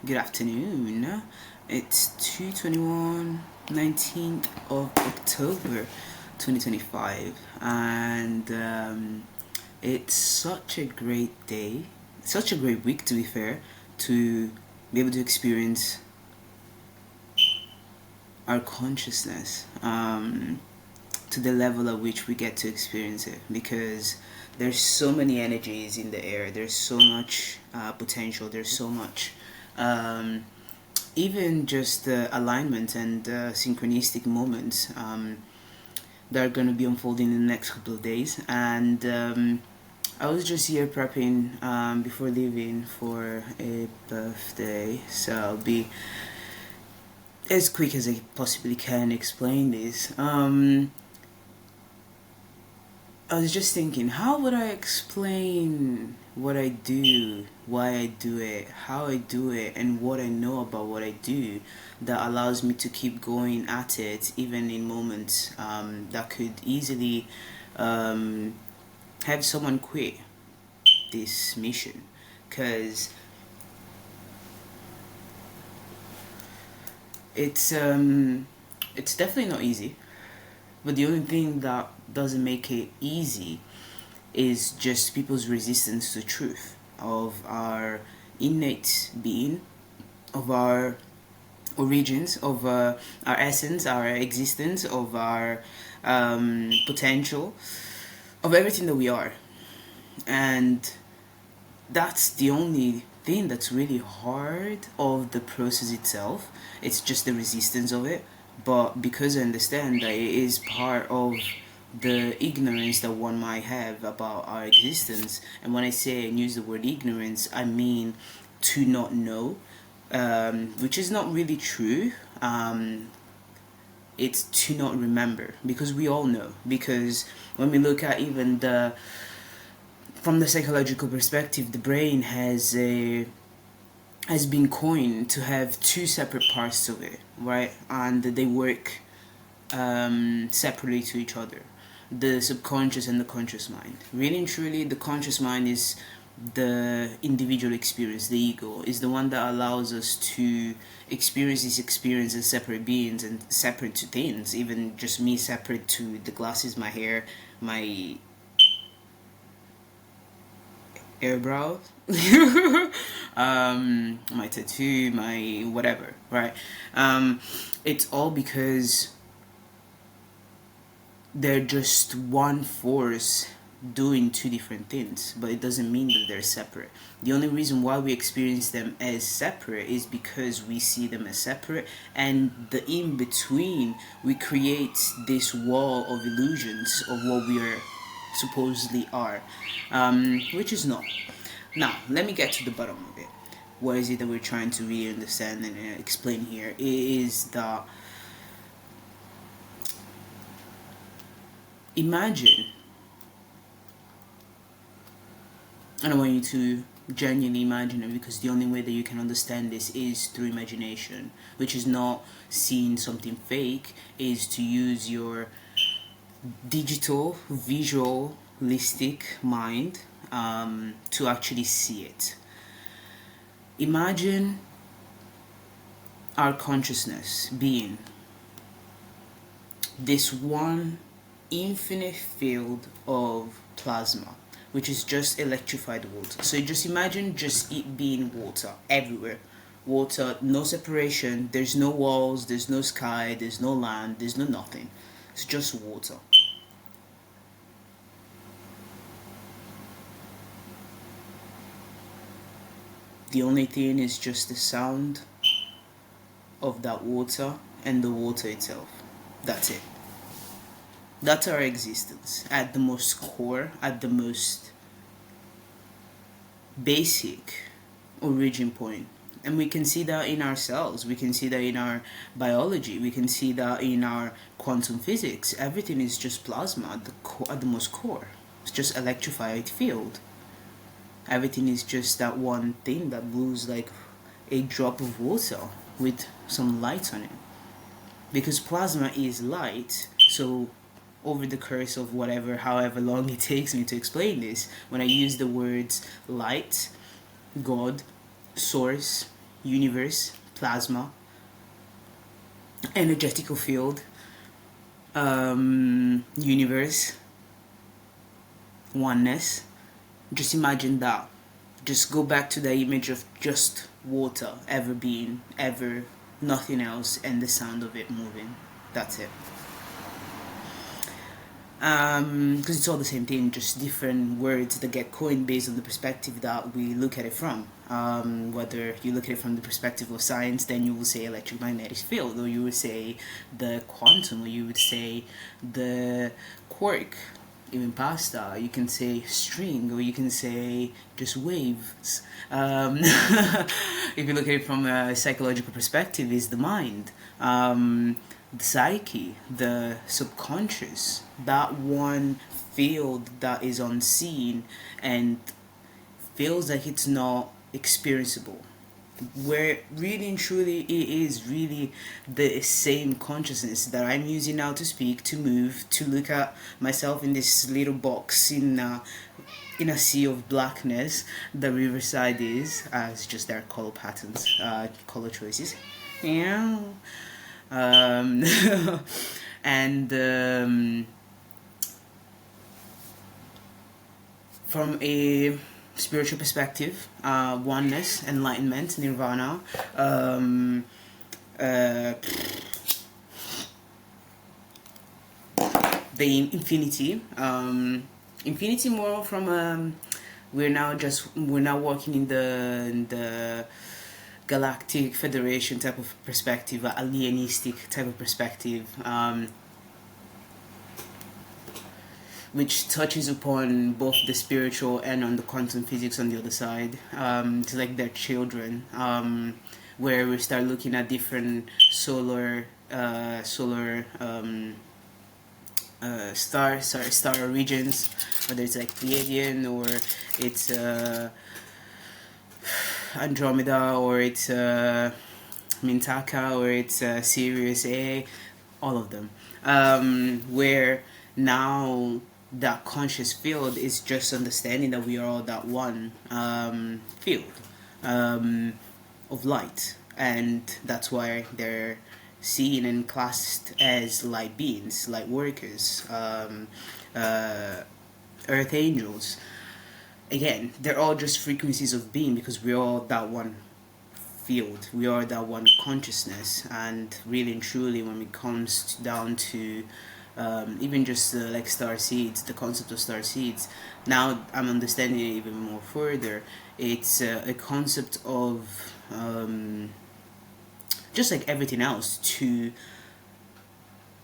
Good afternoon. It's 2:21, 19th of October 2025, and it's such a great day, such a great week to be fair, to be able to experience our consciousness to the level at which we get to experience it, because there's so many energies in the air, there's so much potential, there's so much um, even just alignment and synchronistic moments that are going to be unfolding in the next couple of days. And I was just here prepping before leaving for a birthday, so I'll be as quick as I possibly can explain this. I was just thinking, how would I explain what I do, why I do it, how I do it, and what I know about what I do that allows me to keep going at it, even in moments that could easily um, have someone quit this mission? Because it's definitely not easy, but the only thing that doesn't make it easy is just people's resistance to truth of our innate being, of our origins, of our essence, our existence, of our potential, of everything that we are. And that's the only thing that's really hard of the process itself. It's just the resistance of it. But because I understand that it is part of the ignorance that one might have about our existence, and when I say and use the word ignorance, I mean to not know, which is not really true. It's to not remember, because we all know. Because when we look at even the from the psychological perspective, the brain has been coined to have two separate parts of it, right? And they work separately to each other, the subconscious and the conscious mind. Really and truly, the conscious mind is the individual experience. The ego is the one that allows us to experience these experiences as separate beings and separate to things. Even just me separate to the glasses, my hair, my eyebrows, my tattoo, my whatever, right? It's all because they're just one force doing two different things, but it doesn't mean that they're separate. The only reason why we experience them as separate is because we see them as separate, and the in between, we create this wall of illusions of what we are supposedly are, which is not. Now, let me get to the bottom of it. What is it that we're trying to really understand and explain here? It is that imagine, and I want you to genuinely imagine it, because the only way that you can understand this is through imagination, which is not seeing something fake, is to use your digital, visualistic mind to actually see it. Imagine our consciousness being this one infinite field of plasma, which is just electrified water. So just imagine just it being water everywhere. Water, no separation, there's no walls, there's no sky, there's no land, there's no nothing. It's just water. The only thing is just the sound of that water and the water itself. That's it. That's our existence at the most core, at the most basic origin point. And we can see that in ourselves, we can see that in our biology, we can see that in our quantum physics. Everything is just plasma at the most core. It's just electrified field. Everything is just that one thing that moves like a drop of water with some light on it. Because plasma is light, so over the course of whatever, however long it takes me to explain this, when I use the words light, God, source, universe, plasma, energetical field, universe, oneness. Just imagine that. Just go back to the image of just water ever being, ever, nothing else, and the sound of it moving. That's it. Because it's all the same thing, just different words that get coined based on the perspective that we look at it from. Whether you look at it from the perspective of science, then you will say electromagnetic field, or you would say the quantum, or you would say the quark, even past that. You can say string, or you can say just waves. If you look at it from a psychological perspective, is the mind. The psyche, the subconscious, that one field that is unseen and feels like it's not experienceable, where really and truly it is really the same consciousness that I'm using now to speak, to move, to look at myself in this little box in a sea of blackness. The riverside is, it's just their color patterns, color choices. Yeah. And from a spiritual perspective, oneness, enlightenment, nirvana, the infinity, infinity more from we're now working in the galactic federation type of perspective, alienistic type of perspective, which touches upon both the spiritual and on the quantum physics on the other side. It's like their children, where we start looking at different solar star regions, whether it's like Pleiadian, or it's Andromeda, or it's Mintaka, or it's Sirius A, all of them, where now that conscious field is just understanding that we are all that one field of light, and that's why they're seen and classed as light beings, light workers, earth angels. Again, they're all just frequencies of being, because we're all that one field, we are that one consciousness. And really and truly, when it comes down to even just like star seeds, the concept of star seeds, now I'm understanding it even more further. It's a concept of just like everything else, to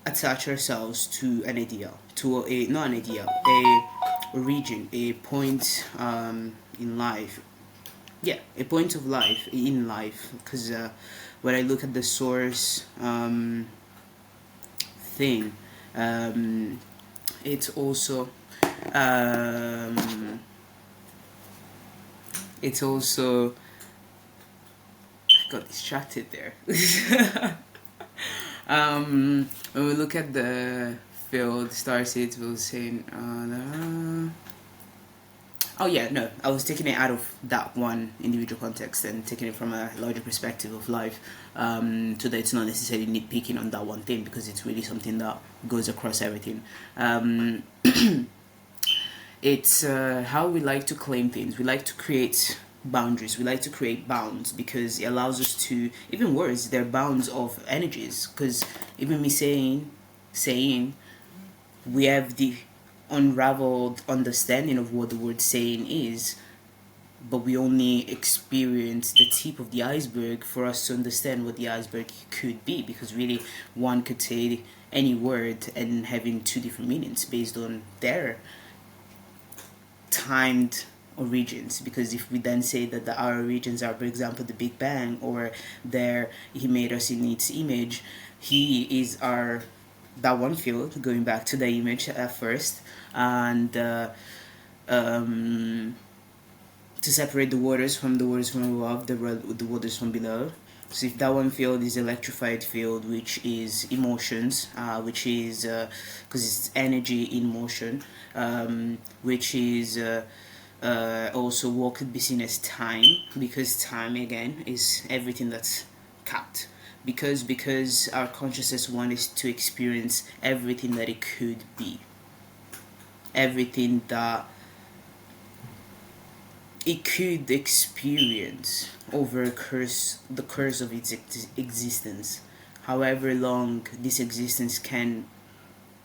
attach ourselves to an idea, to a not an idea, a region, a point in life. Yeah, a point of life in life. Because when I look at the source thing, it's also I got distracted there. When we look at the field star seeds, we were saying oh yeah, no, I was taking it out of that one individual context and taking it from a larger perspective of life, so that it's not necessarily nitpicking on that one thing, because it's really something that goes across everything. It's how we like to claim things. We like to create boundaries. We like to create bounds, because it allows us to, even words, they're bounds of energies. Because even me saying we have the unraveled understanding of what the word saying is, but we only experience the tip of the iceberg for us to understand what the iceberg could be, because really one could say any word and having two different meanings based on their timed origins. Because if we then say that our origins are, for example, the Big Bang, or there he made us in its image, he is our that one field, going back to the image at first, and to separate the waters from above, the waters from below. So if that one field is electrified field, which is emotions, which is because it's energy in motion, which is Also, what could be seen as time, because time again is everything that's capped. Because our consciousness wants to experience everything that it could be, everything that it could experience over the course of its existence, however long this existence can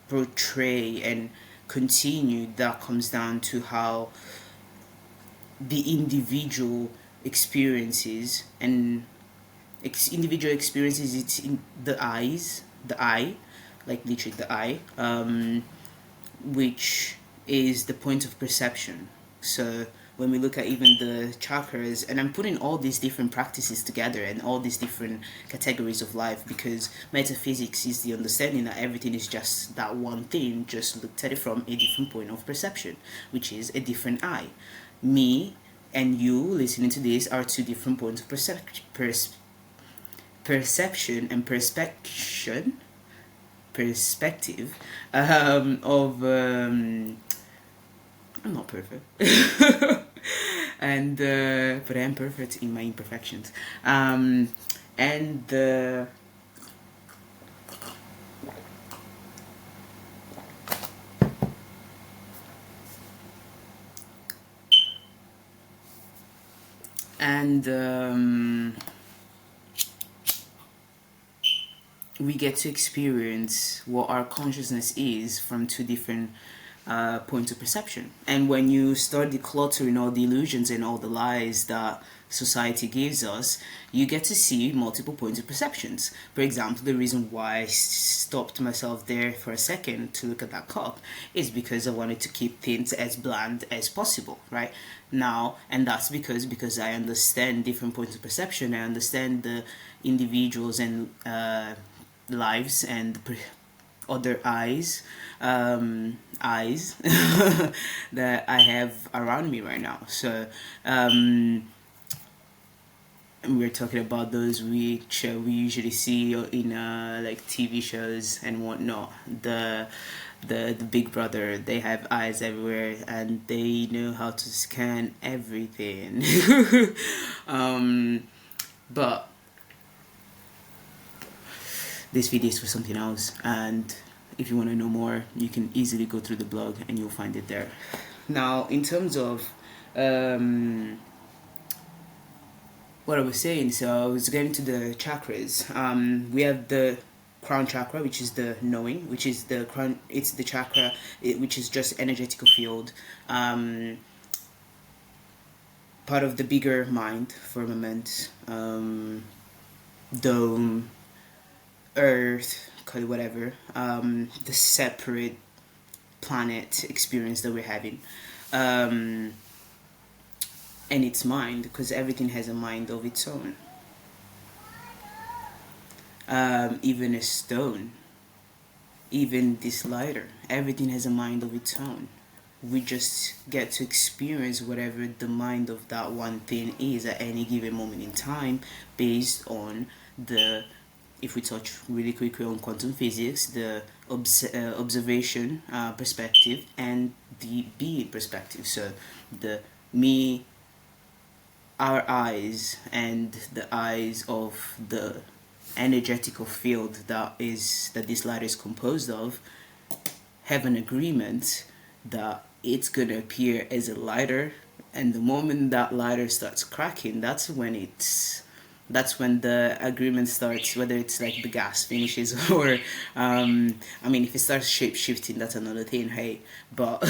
portray and continue. That comes down to how the individual experiences and individual experiences it's in the eye, like literally the eye, which is the point of perception. So when we look at even the chakras, and I'm putting all these different practices together and all these different categories of life, because metaphysics is the understanding that everything is just that one thing, just looked at it from a different point of perception, which is a different eye. Me and you listening to this are two different points of perception and perspective of I'm not perfect. And but I am perfect in my imperfections. And we get to experience what our consciousness is from two different points of perception. And when you start decluttering all the illusions and all the lies that society gives us, you get to see multiple points of perceptions. For example, the reason why I stopped myself there for a second to look at that cup is because I wanted to keep things as bland as possible, right? Now, and that's because I understand different points of perception. I understand the individuals and lives and other eyes that I have around me right now. So we're talking about those which we usually see in like TV shows and whatnot. The Big Brother, they have eyes everywhere and they know how to scan everything. But this video is for something else, and if you want to know more, you can easily go through the blog and you'll find it there. Now, in terms of what I was saying, so I was getting to the chakras. We have the crown chakra, which is the knowing, which is the crown. It's the chakra, which is just energetical field, part of the bigger mind, firmament, dome, earth, call it whatever, the separate planet experience that we're having, and its mind, because everything has a mind of its own. Even a stone, even this lighter, everything has a mind of its own. We just get to experience whatever the mind of that one thing is at any given moment in time, based on the, if we touch really quickly on quantum physics, the observation perspective and the being perspective. So the me, our eyes, and the eyes of the energetical field that this light is composed of have an agreement that it's gonna appear as a lighter, and the moment that lighter starts cracking, that's when the agreement starts, whether it's like the gas finishes or I mean, if it starts shape shifting, that's another thing, hey, but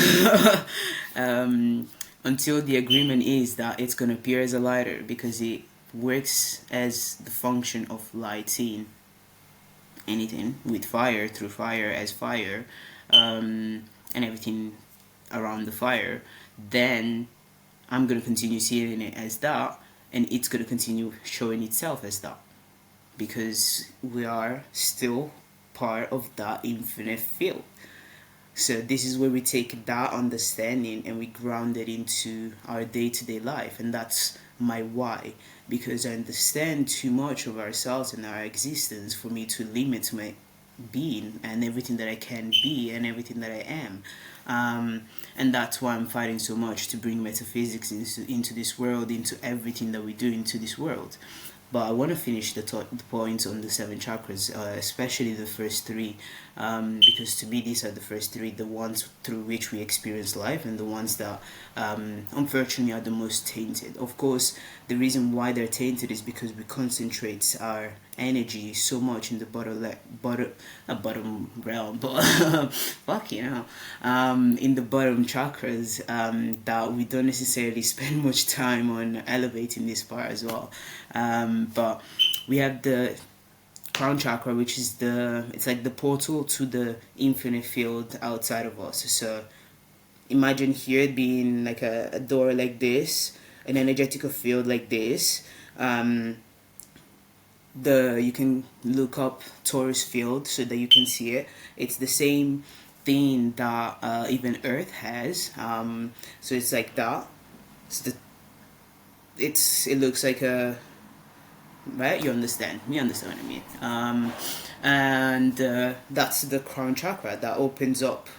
until the agreement is that it's going to appear as a lighter, because it works as the function of lighting anything with fire, through fire, as fire, and everything around the fire, then I'm going to continue seeing it as that, and it's going to continue showing itself as that, because we are still part of that infinite field. So this is where we take that understanding and we ground it into our day-to-day life, and that's my why, because I understand too much of ourselves and our existence for me to limit being and everything that I can be and everything that I am. And that's why I'm fighting so much to bring metaphysics into this world, into everything that we do into this world. But I want to finish the points on the seven chakras, especially the first three, because to me these are the first three, the ones through which we experience life, and the ones that unfortunately are the most tainted. Of course, the reason why they're tainted is because we concentrate our energy so much in the not bottom realm, but fuck you know, in the bottom chakras, that we don't necessarily spend much time on elevating this part as well. But we have the crown chakra, which is it's like the portal to the infinite field outside of us. So imagine here being like a door like this, an energetical field like this. You can look up Taurus field so that you can see it. It's the same thing that even Earth has. So it's like that. It looks like a, right? You understand what I mean. And that's the crown chakra that opens up.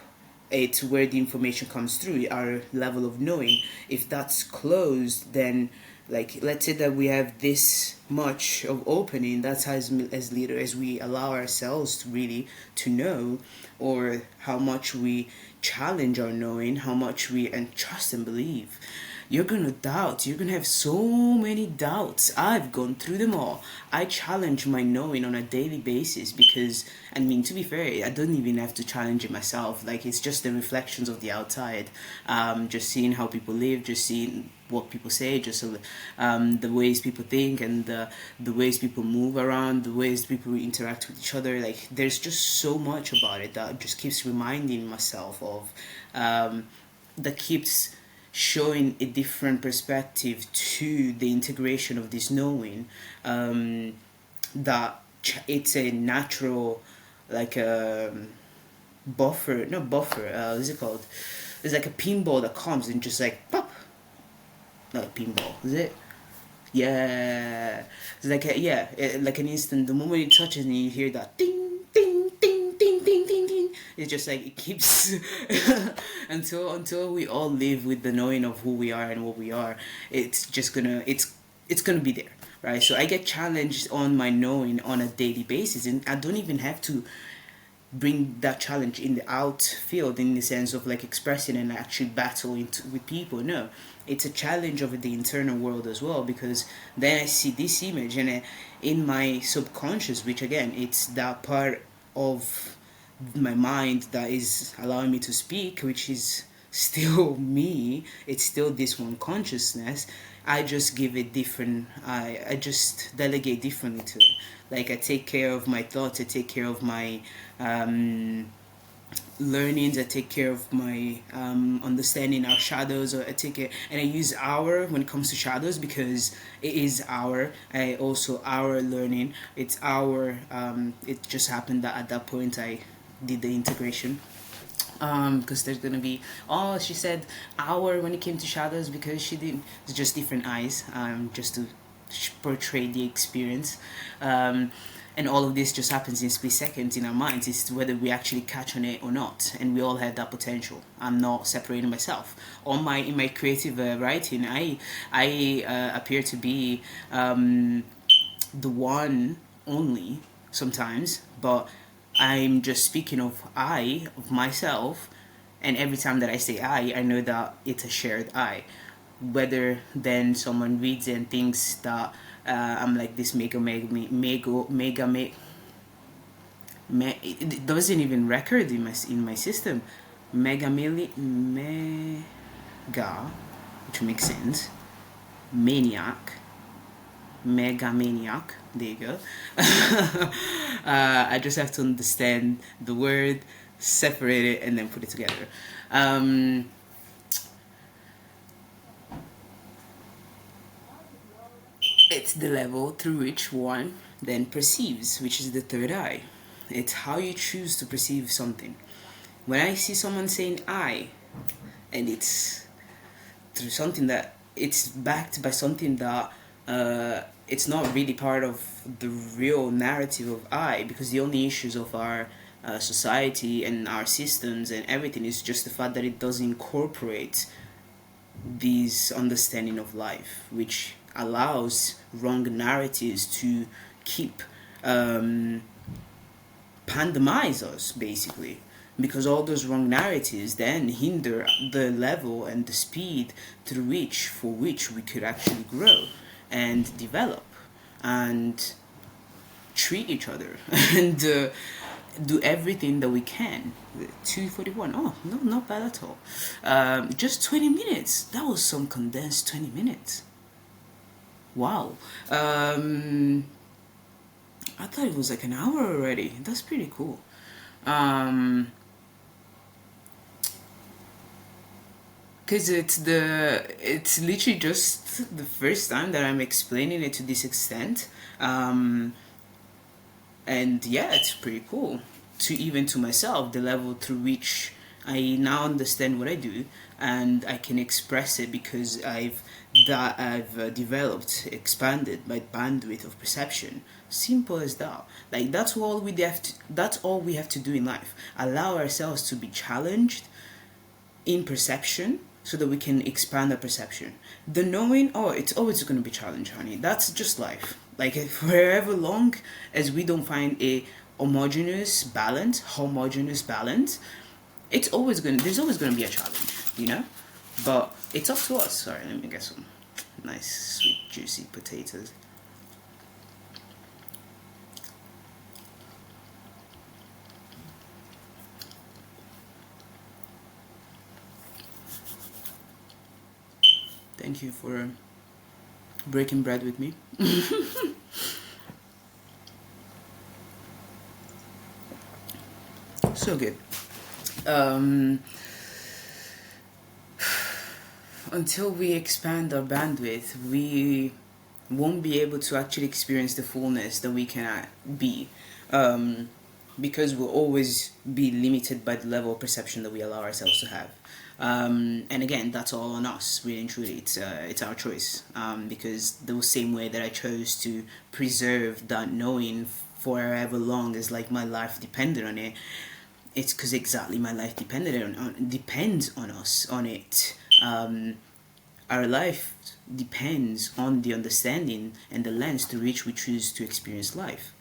It's where the information comes through, our level of knowing. If that's closed, then, like, let's say that we have this much of opening, that's as little as we allow ourselves to really to know, or how much we challenge our knowing, how much we trust and believe. You're gonna doubt. You're gonna have so many doubts. I've gone through them all. I challenge my knowing on a daily basis because, I mean, to be fair, I don't even have to challenge it myself. Like, it's just the reflections of the outside. Just seeing how people live, just seeing what people say, just the ways people think, and the ways people move around, the ways people interact with each other. Like, there's just so much about it that just keeps reminding myself of, that keeps showing a different perspective to the integration of this knowing, that it's a natural, like a buffer, not buffer, what's it called? It's like a pinball that comes and just like pop. Not a pinball, is it? Yeah, it's like like an instant. The moment it touches and you hear that ding, ding, ding, ding, ding, ding, ding. It's just like it keeps until we all live with the knowing of who we are and what we are. It's just it's gonna be there, right? So I get challenged on my knowing on a daily basis, and I don't even have to bring that challenge in the outfield in the sense of like expressing and actually battling with people. No, it's a challenge of the internal world as well, because then I see this image and in my subconscious, which again, it's that part of my mind that is allowing me to speak, which is still me. It's still this one consciousness. I just give it different. I just delegate differently to it. Like, I take care of my thoughts. I take care of my learnings. I take care of my understanding our shadows. Or I take it, and I use our when it comes to shadows, because it is our. I also our learning. It's our. It just happened that at that point I did the integration, because there's gonna be, oh, she said our when it came to shadows because she didn't. It's just different eyes, just to portray the experience, and all of this just happens in split seconds in our minds. It's whether we actually catch on it or not, and we all have that potential. I'm not separating myself. In my creative writing, I appear to be the one only sometimes, but I'm just speaking of myself, and every time that I say I know that it's a shared I. Whether then someone reads and thinks that I'm like this it doesn't even record in my system, mega, which makes sense, maniac, mega maniac. There you go. I just have to understand the word, separate it, and then put it together. It's the level through which one then perceives, which is the third eye. It's how you choose to perceive something. When I see someone saying I, and it's through something that it's backed by something that it's not really part of the real narrative of I, because the only issues of our society and our systems and everything is just the fact that it does incorporate this understanding of life, which allows wrong narratives to keep pandemize us, basically, because all those wrong narratives then hinder the level and the speed through which for which we could actually grow and develop and treat each other and do everything that we can. 2:41. Oh no, not bad at all. Just 20 minutes. That was some condensed 20 minutes. Wow. I thought it was like an hour already. That's pretty cool. Cause it's literally just the first time that I'm explaining it to this extent. And yeah, it's pretty cool. To even to myself, the level through which I now understand what I do, and I can express it because I've developed, expanded my bandwidth of perception. Simple as that. Like that's all we have to do in life. Allow ourselves to be challenged in perception so that we can expand our perception. The knowing, oh, it's always going to be challenge, honey. That's just life. Like forever long as we don't find a homogeneous balance, there's always gonna be a challenge, you know? But it's up to us. Sorry, let me get some nice sweet juicy potatoes. Thank you for breaking bread with me. So good. Until we expand our bandwidth, we won't be able to actually experience the fullness that we can be. Because we'll always be limited by the level of perception that we allow ourselves to have. And again, that's all on us, really and truly. It's our choice. Because the same way that I chose to preserve that knowing forever long as like my life depended on it, it's because exactly my life depends on us, on it. Our life depends on the understanding and the lens through which we choose to experience life.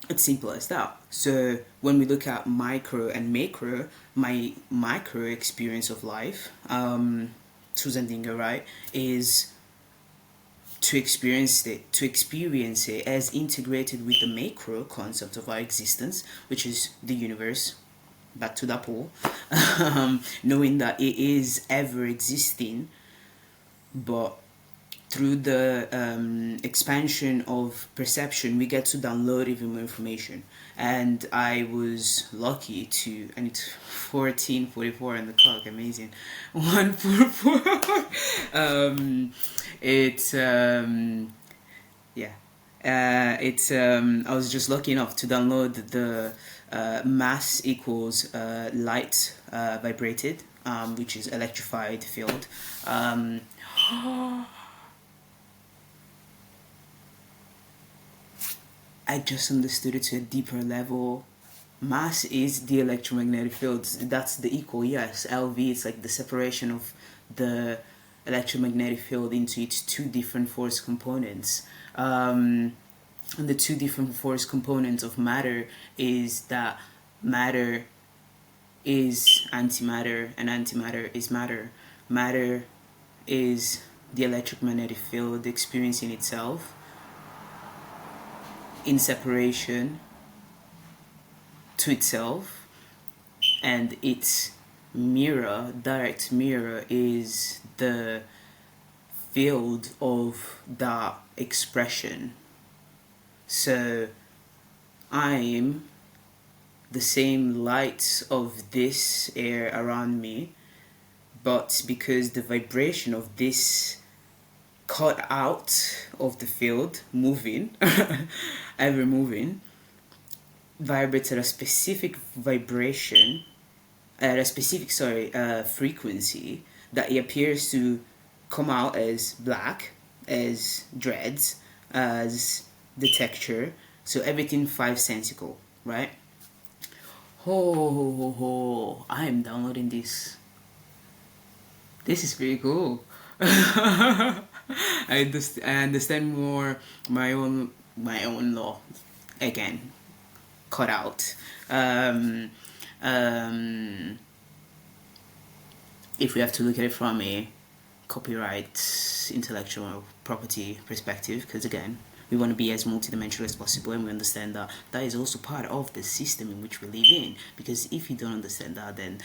It's simple as that. So when we look at micro and macro, my micro experience of life, Susan Dinger, right, is to experience it as integrated with the macro concept of our existence, which is the universe. Back to that pool, knowing that it is ever existing, but through the expansion of perception, we get to download even more information. And I was lucky to, and it's 14:44 on the clock, amazing. 1:44. It's yeah. It's I was just lucky enough to download the mass equals light vibrated, which is electrified field. I just understood it to a deeper level. Mass is the electromagnetic field. That's the equal, yes. LV, it's like the separation of the electromagnetic field into its two different force components. And the two different force components of matter is that matter is antimatter and antimatter is matter. Matter is the electromagnetic field experiencing itself in separation to itself, and its direct mirror, is the field of that expression. So I'm the same light of this air around me, but because the vibration of this cut out of the field, moving, ever moving, vibrates at a specific vibration, at a specific frequency, that it appears to come out as black, as dreads, as the texture, so everything five sensical, right? I am downloading this. This is pretty cool. I understand more my own law again. Cut out. Um, um, if we have to look at it from a copyright intellectual property perspective, because again, we want to be as multidimensional as possible, and we understand that that is also part of the system in which we live in. Because if you don't understand that, then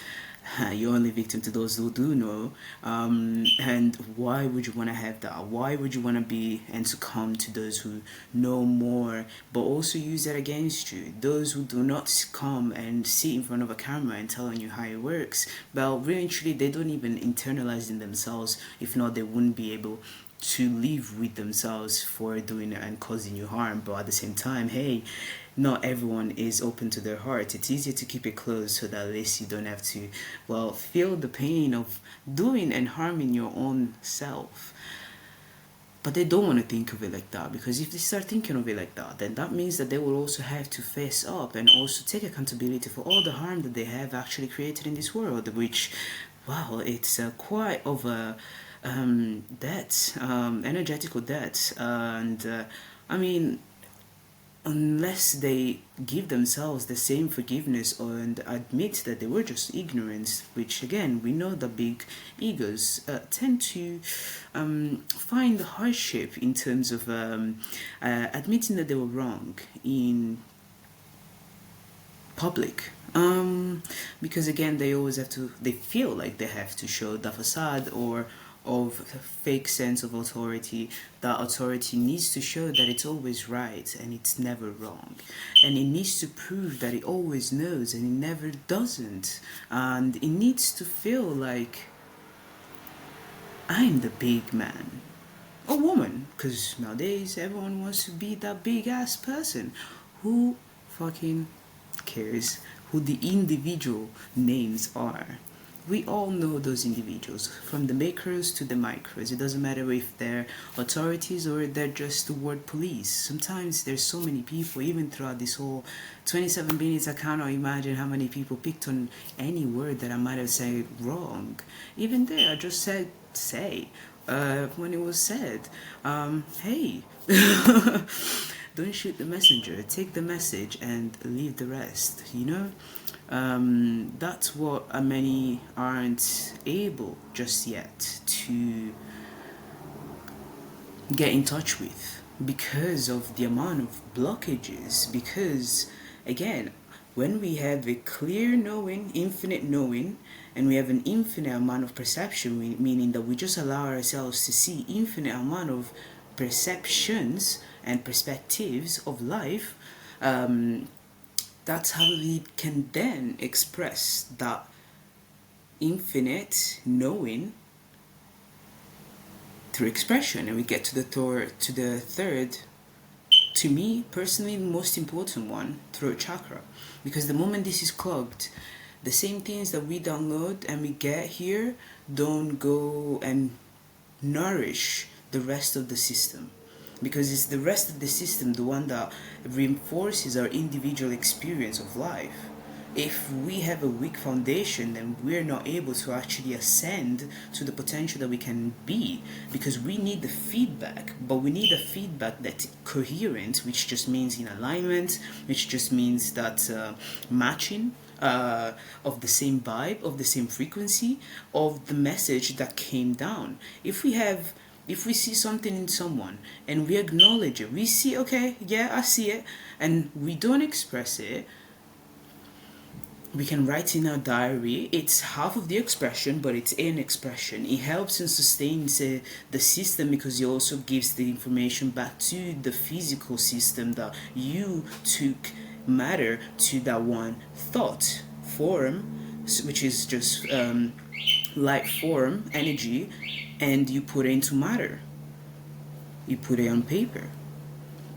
you're only victim to those who do know. And why would you want to have that? Why would you want to be and succumb to those who know more, but also use that against you? Those who do not come and sit in front of a camera and telling you how it works, well, really and truly, they don't even internalize in themselves. If not, they wouldn't be able to live with themselves for doing it and causing you harm. But at the same time, hey, not everyone is open to their heart. It's easier to keep it closed so that at least you don't have to, well, feel the pain of doing and harming your own self. But they don't want to think of it like that, because if they start thinking of it like that, then that means that they will also have to face up and also take accountability for all the harm that they have actually created in this world, which, wow, it's quite of a debt, energetical debt. And I mean, unless they give themselves the same forgiveness and admit that they were just ignorant, which again, we know that big egos tend to find hardship in terms of admitting that they were wrong in public. Because again, they always have to, they feel like they have to show the facade or of a fake sense of authority. That authority needs to show that it's always right and it's never wrong, and it needs to prove that it always knows and it never doesn't, and it needs to feel like I'm the big man or woman, because nowadays everyone wants to be that big ass person. Who fucking cares who the individual names are? We all know those individuals, from the macros to the micros. It doesn't matter if they're authorities or they're just the word police. Sometimes there's so many people, even throughout this whole 27 minutes, I cannot imagine how many people picked on any word that I might have said wrong. Even there, I just said say when it was said. Hey, don't shoot the messenger. Take the message and leave the rest, you know? That's what many aren't able just yet to get in touch with, because of the amount of blockages. Because again, when we have a clear knowing, infinite knowing, and we have an infinite amount of perception, meaning that we just allow ourselves to see infinite amount of perceptions and perspectives of life, that's how we can then express that infinite knowing through expression. And we get to the third, to me personally, the most important one, throat chakra. Because the moment this is clogged, the same things that we download and we get here don't go and nourish the rest of the system, because it's the rest of the system, the one that reinforces our individual experience of life. If we have a weak foundation, then we're not able to actually ascend to the potential that we can be, because we need the feedback. But we need a feedback that's coherent, which just means in alignment, which just means that matching of the same vibe, of the same frequency, of the message that came down. If we see something in someone and we acknowledge it, we see, okay, yeah, I see it, and we don't express it, we can write in our diary. It's half of the expression, but it's an expression. It helps and sustains the system, because it also gives the information back to the physical system that you took matter to that one thought form, which is just light form, energy, and you put it into matter. You put it on paper.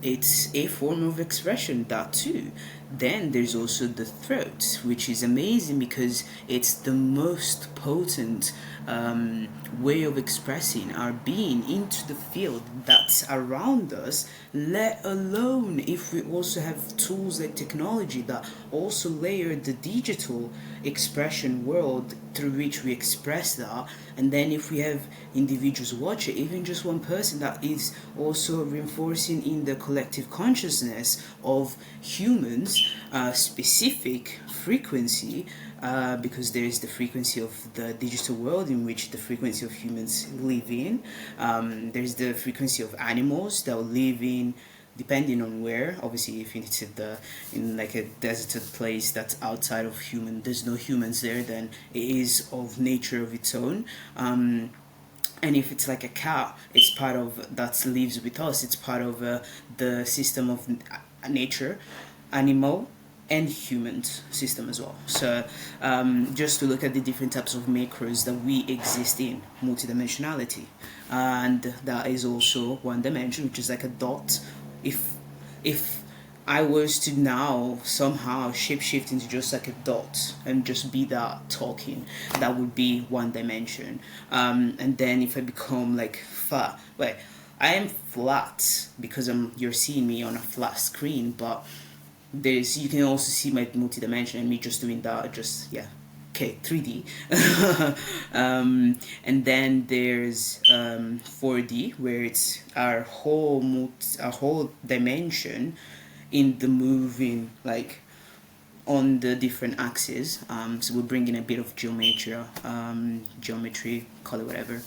It's a form of expression, that too. then there's also the throat, which is amazing because it's the most potent way of expressing our being into the field that's around us, let alone if we also have tools like technology that also layer the digital expression world through which we express that. And then if we have individuals watch it, even just one person, that is also reinforcing in the collective consciousness of humans a specific frequency, because there is the frequency of the digital world in which the frequency of humans live in. There's the frequency of animals that live in, depending on where. Obviously, if it's in like a deserted place that's outside of human, there's no humans there, then it is of nature of its own. And if it's like a cat, it's part of that lives with us. It's part of the system of nature, animal, and human system as well. So just to look at the different types of macros that we exist in, multidimensionality, and that is also one dimension, which is like a dot. If I was to now somehow shapeshift into just like a dot and just be that talking, that would be one dimension. And then if I become like flat, wait, I am flat because you're seeing me on a flat screen, but you can also see my multi-dimension and me just doing that, just yeah, okay, 3D. And then there's 4D, where it's our whole dimension in the moving, like on the different axes. So we're bringing a bit of geometry, call it whatever.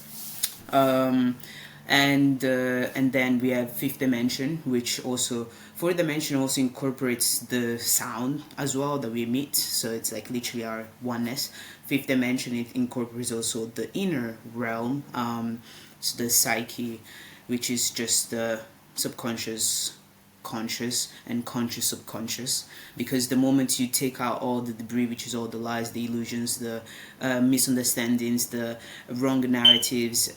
And then we have fifth dimension, which also fourth dimension also incorporates the sound as well that we emit, so it's like literally our oneness. Fifth dimension, it incorporates also the inner realm, so the psyche, which is just the subconscious, conscious, and conscious subconscious, because the moment you take out all the debris, which is all the lies, the illusions, the misunderstandings, the wrong narratives,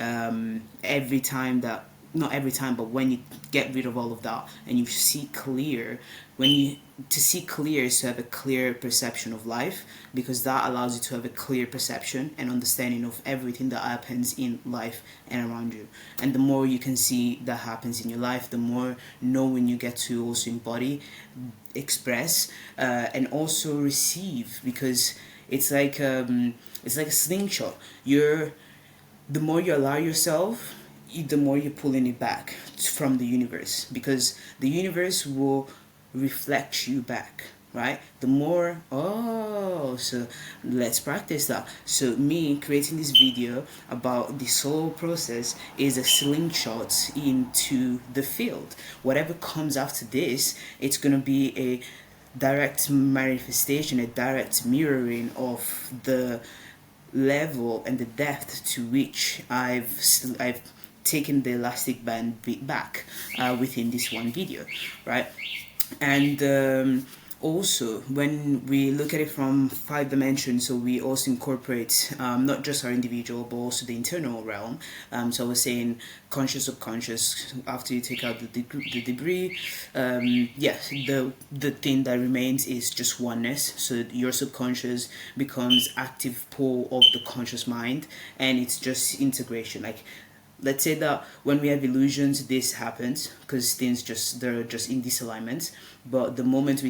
every time that, not every time, but when you get rid of all of that and you see clear, to see clear is to have a clear perception of life, because that allows you to have a clear perception and understanding of everything that happens in life and around you. And the more you can see that happens in your life, the more knowing you get to also embody, express, and also receive, because it's like a slingshot. The more you allow yourself, the more you're pulling it back from the universe, because the universe will reflect you back, right? The more, so let's practice that. So me creating this video about the soul process is a slingshot into the field. Whatever comes after this, it's gonna be a direct manifestation, a direct mirroring of the level and the depth to which I've taken the elastic band back within this one video, right? And also when we look at it from 5 dimensions, so we also incorporate not just our individual but also the internal realm. So I was saying conscious, subconscious, after you take out the debris, yes, the thing that remains is just oneness. So your subconscious becomes active pole of the conscious mind, and it's just integration. Like, let's say that when we have illusions, this happens because things they're just in disalignment. But the moment we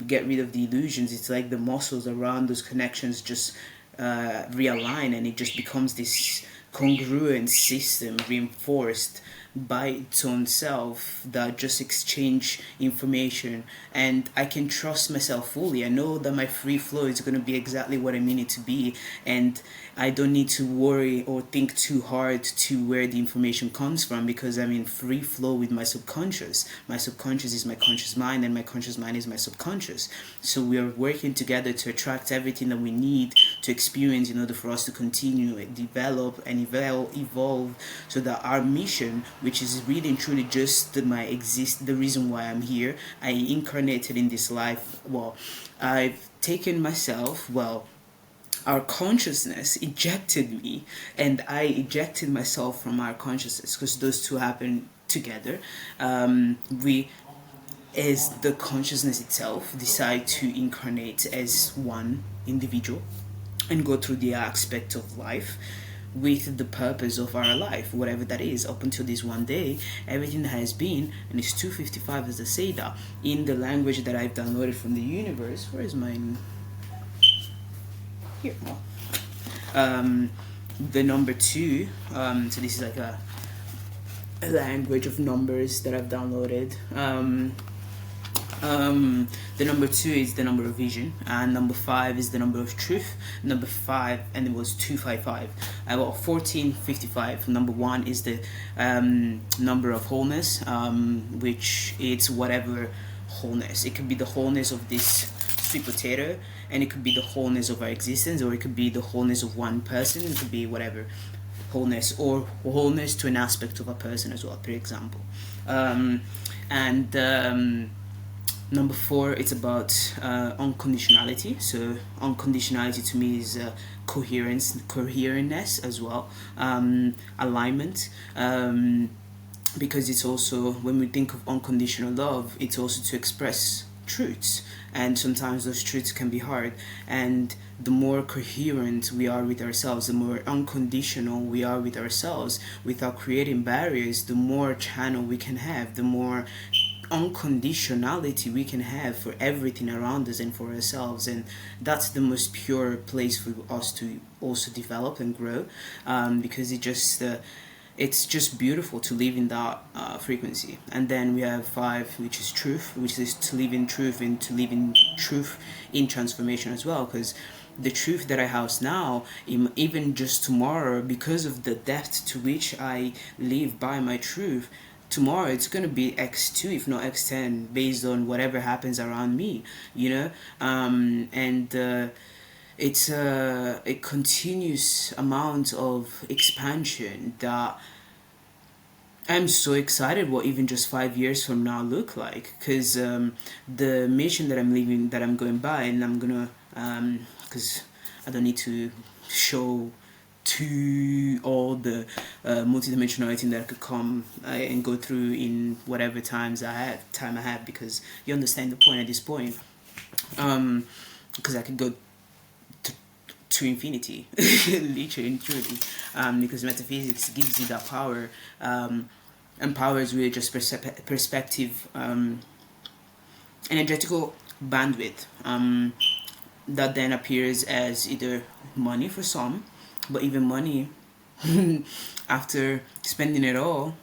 get rid of the illusions, it's like the muscles around those connections just realign, and it just becomes this congruent system reinforced by its own self that just exchange information, and I can trust myself fully. I know that my free flow is going to be exactly what I mean it to be, and I don't need to worry or think too hard to where the information comes from, because I'm in free flow with my subconscious. My subconscious is my conscious mind, and my conscious mind is my subconscious. So we are working together to attract everything that we need to experience in order for us to continue and develop and evolve, so that our mission, which is really and truly just the reason why I'm here. I incarnated in this life. Well, I've taken myself, our consciousness ejected me, and I ejected myself from our consciousness, because those two happen together. as the consciousness itself decide to incarnate as one individual and go through the aspect of life with the purpose of our life, whatever that is, up until this one day, everything that has been, and it's 2:55 as I say that, in the language that I've downloaded from the universe. Where is mine? Here. The number 2, so this is like a language of numbers that I've downloaded. The number 2 is the number of vision, and number 5 is the number of truth. Number 5, and it was 255. I got 1455. Number 1 is the number of wholeness, which it's whatever wholeness. It could be the wholeness of this sweet potato, and it could be the wholeness of our existence, or it could be the wholeness of one person. It could be whatever wholeness, or wholeness to an aspect of a person as well, for example. Number 4, it's about unconditionality. So unconditionality to me is coherentness as well, alignment, because it's also, when we think of unconditional love, it's also to express truths, and sometimes those truths can be hard, and the more coherent we are with ourselves, the more unconditional we are with ourselves without creating barriers, the more channel we can have, the more unconditionality we can have for everything around us and for ourselves. And that's the most pure place for us to also develop and grow, because it's just beautiful to live in that frequency. And then we have 5, which is truth, which is to live in truth, and to live in truth in transformation as well, because the truth that I house now, even just tomorrow, because of the depth to which I live by my truth, tomorrow it's going to be x2 if not x10, based on whatever happens around me, it's a continuous amount of expansion that I'm so excited what even just 5 years from now look like, because the mission that I'm living, that I'm going by, and I'm gonna because I don't need to show to all the multidimensionality that could come and go through in whatever time I have, because you understand the point at this point, because I could go to infinity, literally and truly, because metaphysics gives you that power, and power is really just perspective, energetical bandwidth, that then appears as either money for some, but even money after spending it all,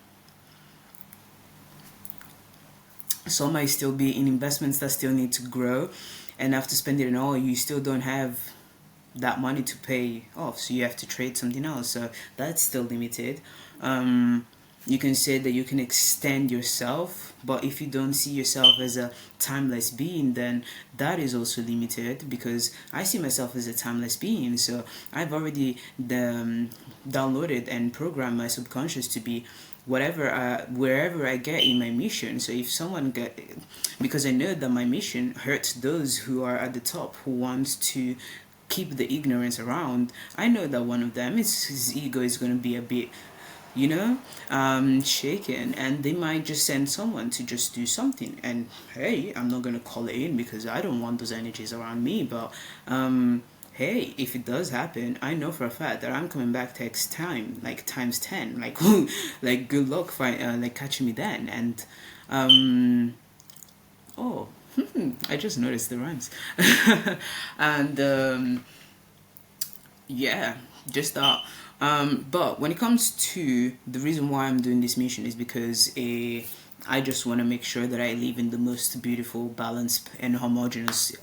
some might still be in investments that still need to grow, and after spending it all, you still don't have that money to pay off, so you have to trade something else, so that's still limited. You can say that you can extend yourself, but if you don't see yourself as a timeless being, then that is also limited, because I see myself as a timeless being. So I've already downloaded and programmed my subconscious to be wherever I get in my mission. So if someone because I know that my mission hurts those who are at the top, who wants to keep the ignorance around, I know that one of them, his ego is going to be a bit shaken, and they might just send someone to just do something, and hey, I'm not gonna call it in because I don't want those energies around me, but hey, if it does happen, I know for a fact that I'm coming back next time, like times 10, like like good luck like catching me then. And I just noticed the rhymes. And yeah, just that. But when it comes to the reason why I'm doing this mission is because I just want to make sure that I live in the most beautiful, balanced, and homogeneous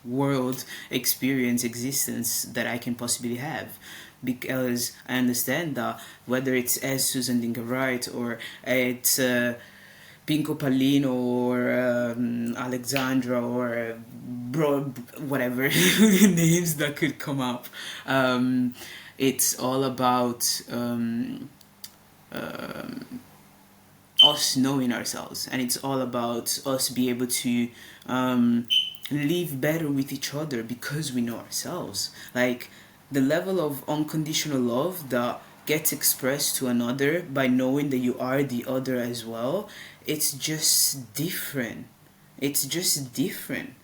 world experience, existence that I can possibly have. Because I understand that whether it's as Susan Dinka-Wright, or it's Pinko Palino, or Alexandra, or whatever names that could come up, it's all about us knowing ourselves, and it's all about us be able to live better with each other because we know ourselves. Like the level of unconditional love that gets expressed to another by knowing that you are the other as well, it's just different. It's just different.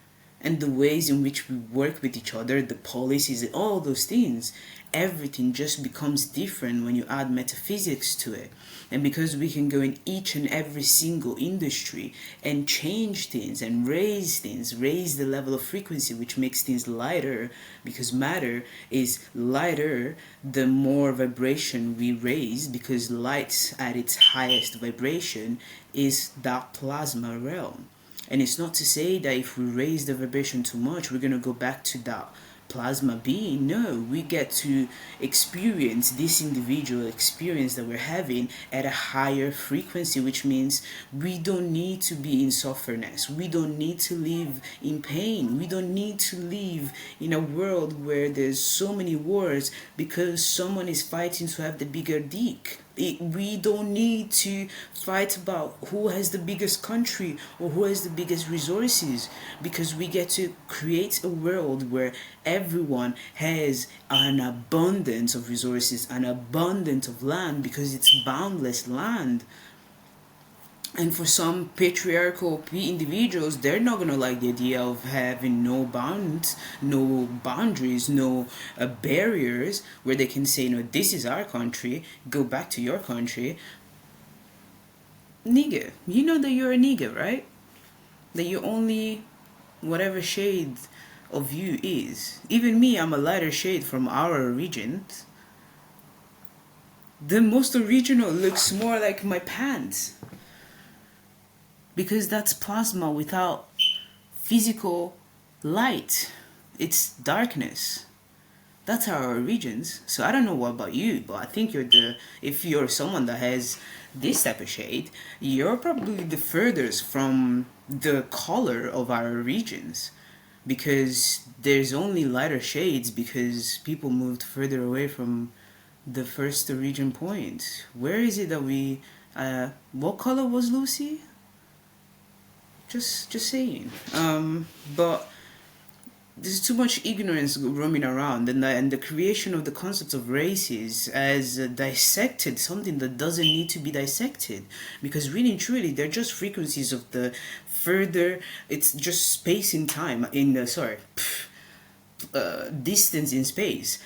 And the ways in which we work with each other, the policies, all those things, everything just becomes different when you add metaphysics to it. And because we can go in each and every single industry and change things and raise things, raise the level of frequency, which makes things lighter, because matter is lighter the more vibration we raise, because light at its highest vibration is that plasma realm. And it's not to say that if we raise the vibration too much, we're going to go back to that plasma being. No, we get to experience this individual experience that we're having at a higher frequency, which means we don't need to be in sufferness. We don't need to live in pain. We don't need to live in a world where there's so many wars because someone is fighting to have the bigger dick. We don't need to fight about who has the biggest country or who has the biggest resources, because we get to create a world where everyone has an abundance of resources, an abundance of land, because it's boundless land. And for some patriarchal individuals, they're not gonna like the idea of having no bounds, no boundaries, no barriers where they can say, no, this is our country, go back to your country. Nigga, you know that you're a nigga, right? That you only whatever shade of you is. Even me, I'm a lighter shade from our region. The most original looks more like my pants, because that's plasma without physical light. It's darkness. That's our origins. So I don't know what about you, but I think if you're someone that has this type of shade, you're probably the furthest from the color of our regions, because there's only lighter shades because people moved further away from the first origin point. Where is it that what color was Lucy? Just saying. But there's too much ignorance roaming around, and the creation of the concept of races as dissected something that doesn't need to be dissected, because really and truly they're just frequencies of the further. It's just space in time in the distance in space,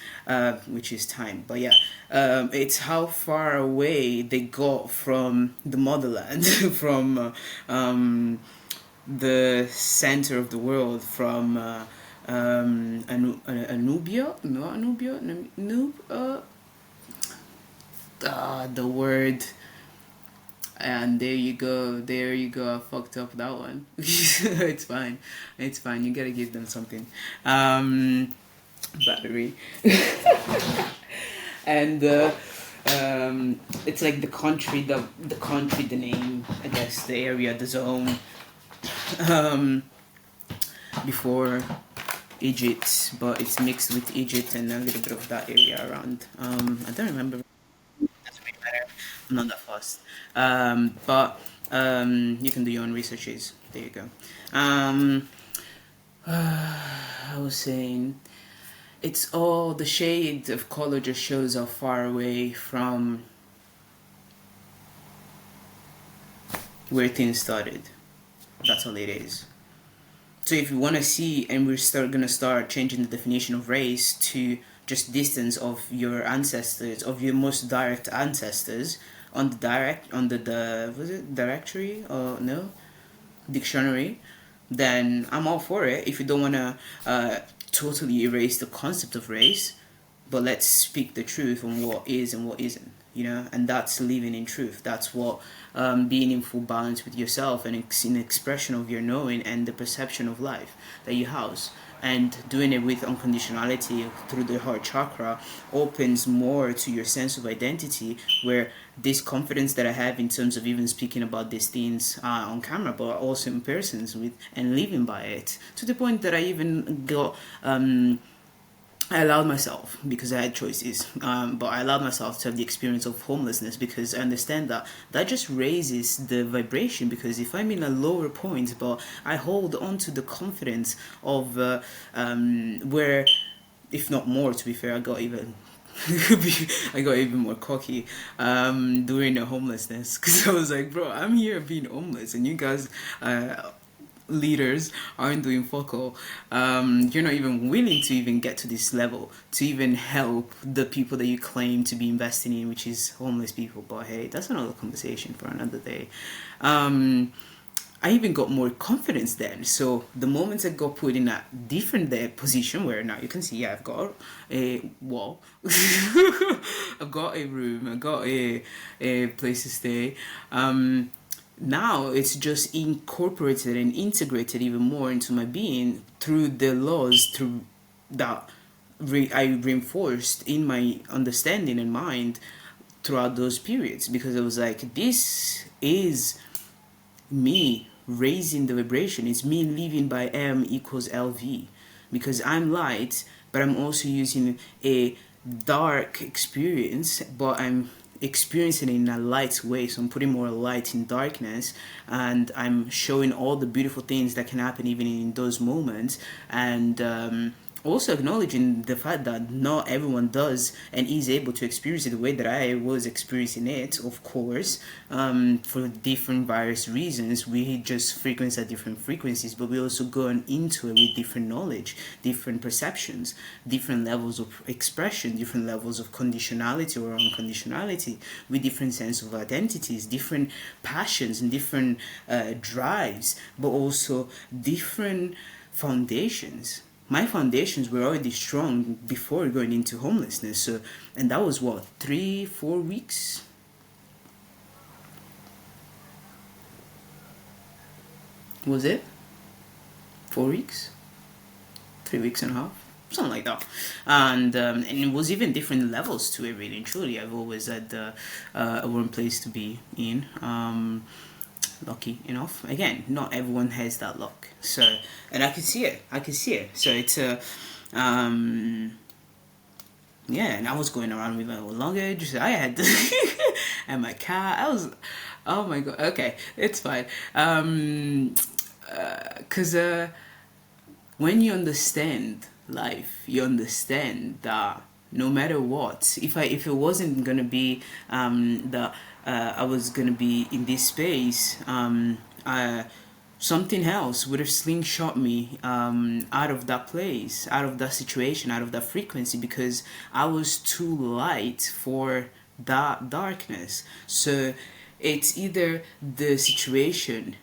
which is time. But yeah, it's how far away they got from the motherland, from the center of the world, from Anubia, no Anubia, the word. And there you go, I fucked up that one. It's fine, you gotta give them something. Battery. And it's like the country, the name, I guess, the area, the zone, before Egypt, but it's mixed with Egypt and a little bit of that area around. I don't remember. Doesn't really matter. I'm not that fast. But you can do your own researches. There you go. I was saying, it's all the shade of color just shows how far away from where things started. That's all it is. So if you want to see, and we're gonna start changing the definition of race to just distance of your ancestors, of your most direct ancestors, on the was it directory or no dictionary, then I'm all for it. If you don't want to totally erase the concept of race, but let's speak the truth on what is and what isn't, and that's living in truth. That's what being in full balance with yourself, and in expression of your knowing and the perception of life that you house, and doing it with unconditionality through the heart chakra opens more to your sense of identity, where this confidence that I have in terms of even speaking about these things on camera, but also in persons with and living by it, to the point that I even got I allowed myself, because I had choices, but I allowed myself to have the experience of homelessness, because I understand that just raises the vibration. Because if I'm in a lower point, but I hold on to the confidence of where, if not more, to be fair, I got even I got even more cocky during the homelessness, because I was like, bro, I'm here being homeless and you guys leaders aren't doing fuck all. You're not even willing to even get to this level to even help the people that you claim to be investing in, which is homeless people. But hey, that's another conversation for another day. I even got more confidence then. So the moment I got put in a different position, where now you can see, yeah, I've got a wall, I've got a room, I've got a place to stay. Now it's just incorporated and integrated even more into my being through the laws through that I reinforced in my understanding and mind throughout those periods, because I was like, this is me raising the vibration. It's me living by M equals LV, because I'm light, but I'm also using a dark experience, but I'm experiencing it in a light way. So I'm putting more light in darkness, and I'm showing all the beautiful things that can happen even in those moments. And also acknowledging the fact that not everyone does and is able to experience it the way that I was experiencing it, of course. For different various reasons, we just frequency at different frequencies, but we also go into it with different knowledge, different perceptions, different levels of expression, different levels of conditionality or unconditionality, with different sense of identities, different passions and different drives, but also different foundations. My foundations were already strong before going into homelessness. So, and that was what, 3-4 weeks? Was it? 4 weeks? 3 weeks and a half? Something like that. And it was even different levels to it, really and truly. I've always had a warm place to be in. Lucky enough. Again, not everyone has that luck. So, and I can see it. So it's yeah, and I was going around with my own luggage. I had and my car. Oh my god. Okay, it's fine. Cause when you understand life, you understand that no matter what, if it wasn't gonna be that I was gonna be in this space, something else would have slingshot me out of that place, out of that situation, out of that frequency, because I was too light for that darkness. So it's either the situation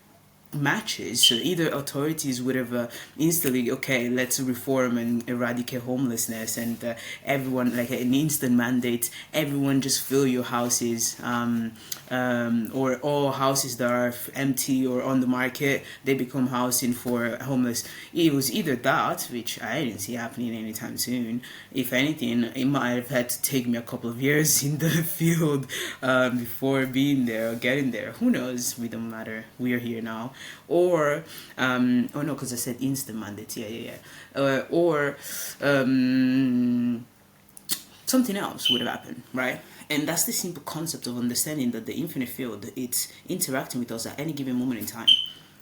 matches. So either authorities would have instantly, okay, let's reform and eradicate homelessness, and everyone, like an instant mandate, everyone just fill your houses, or all houses that are empty or on the market, they become housing for homeless. It was either that, which I didn't see happening anytime soon. If anything, it might have had to take me a couple of years in the field before being there or getting there. Who knows? We don't matter. We are here now. Or oh no, because I said instant mandate. Or something else would have happened, right? And that's the simple concept of understanding that the infinite field, it's interacting with us at any given moment in time.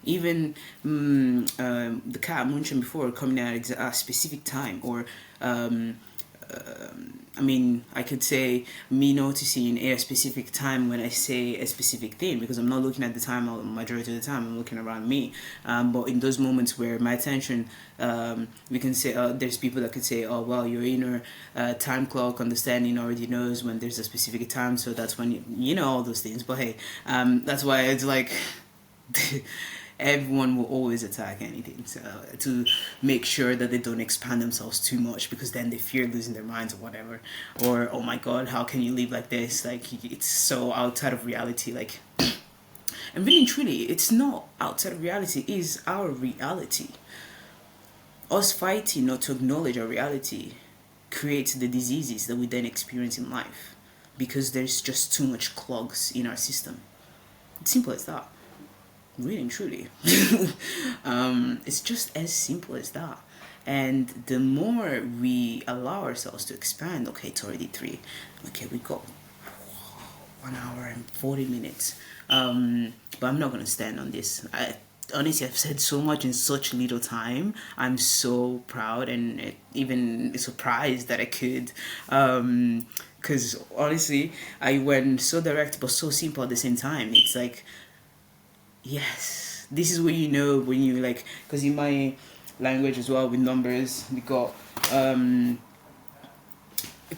Even the cat I mentioned before, coming at a specific time, or I mean, I could say me noticing a specific time when I say a specific thing, because I'm not looking at the time all majority of the time. I'm looking around me. But in those moments where my attention, we can say, there's people that could say, oh, well, your inner time clock understanding already knows when there's a specific time, so that's when you know all those things. But hey, that's why it's like everyone will always attack anything, so, to make sure that they don't expand themselves too much, because then they fear losing their minds or whatever. Or, oh my god, how can you live like this? Like, it's so outside of reality. Like, and really and truly, it's not outside of reality, it is our reality. Us fighting not to acknowledge our reality creates the diseases that we then experience in life, because there's just too much clogs in our system. It's simple as that. Really and truly. It's just as simple as that. And the more we allow ourselves to expand, okay, it's already 3. Okay, we got 1 hour and 40 minutes. But I'm not going to stand on this. honestly, I've said so much in such little time. I'm so proud and even surprised that I could. Because honestly, I went so direct but so simple at the same time. It's like, yes, this is what you know when you like, because in my language as well with numbers, we got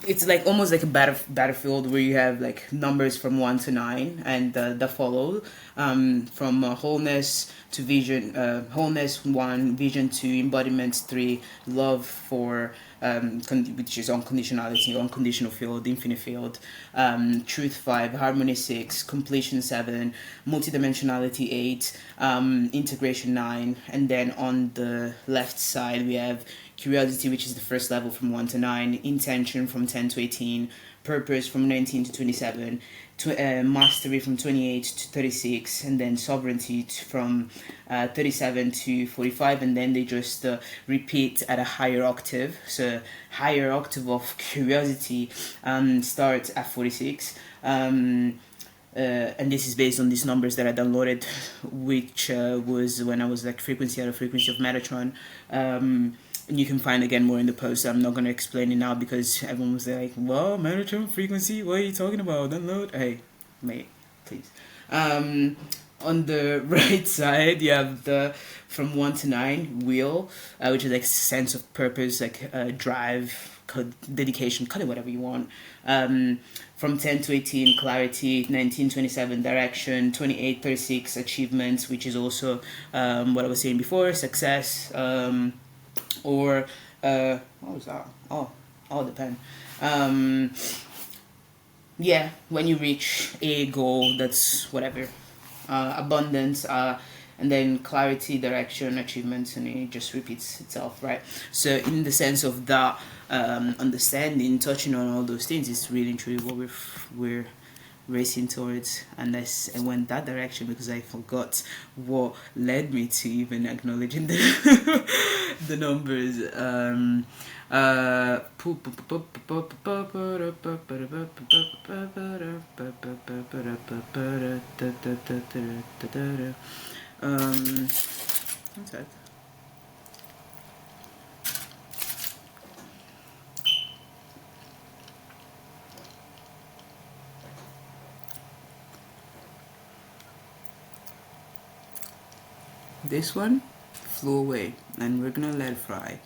it's like almost like a battlefield where you have like numbers from 1 to 9 and that follow from wholeness to vision, wholeness 1, vision 2, embodiment 3, love 4, which is unconditionality, unconditional field, infinite field, truth 5, harmony 6, completion 7, multidimensionality 8, integration 9, and then on the left side we have curiosity, which is the first level from 1 to 9, intention from 10 to 18, purpose from 19 to 27, mastery from 28 to 36, and then sovereignty from 37 to 45, and then they just repeat at a higher octave. So higher octave of curiosity starts at 46. And this is based on these numbers that I downloaded, which was when I was like frequency out of frequency of Metatron. And you can find again more in the post. I'm not going to explain it now because everyone was like, well, Metatron frequency, what are you talking about? Download. Hey, mate, please. On the right side, you have the from 1 to 9 wheel, which is like sense of purpose, like drive, dedication, call it whatever you want. From 10 to 18, clarity, 19, 27, direction, 28, 36, achievements, which is also what I was saying before, success, or what was that? Oh, all depend. Yeah, when you reach a goal, that's whatever. Abundance, and then clarity, direction, achievements, and it just repeats itself, right? So in the sense of that understanding, touching on all those things, is really truly what we're racing towards. And I went that direction because I forgot what led me to even acknowledging the numbers. What's that? This one flew away, and we're gonna let it fly.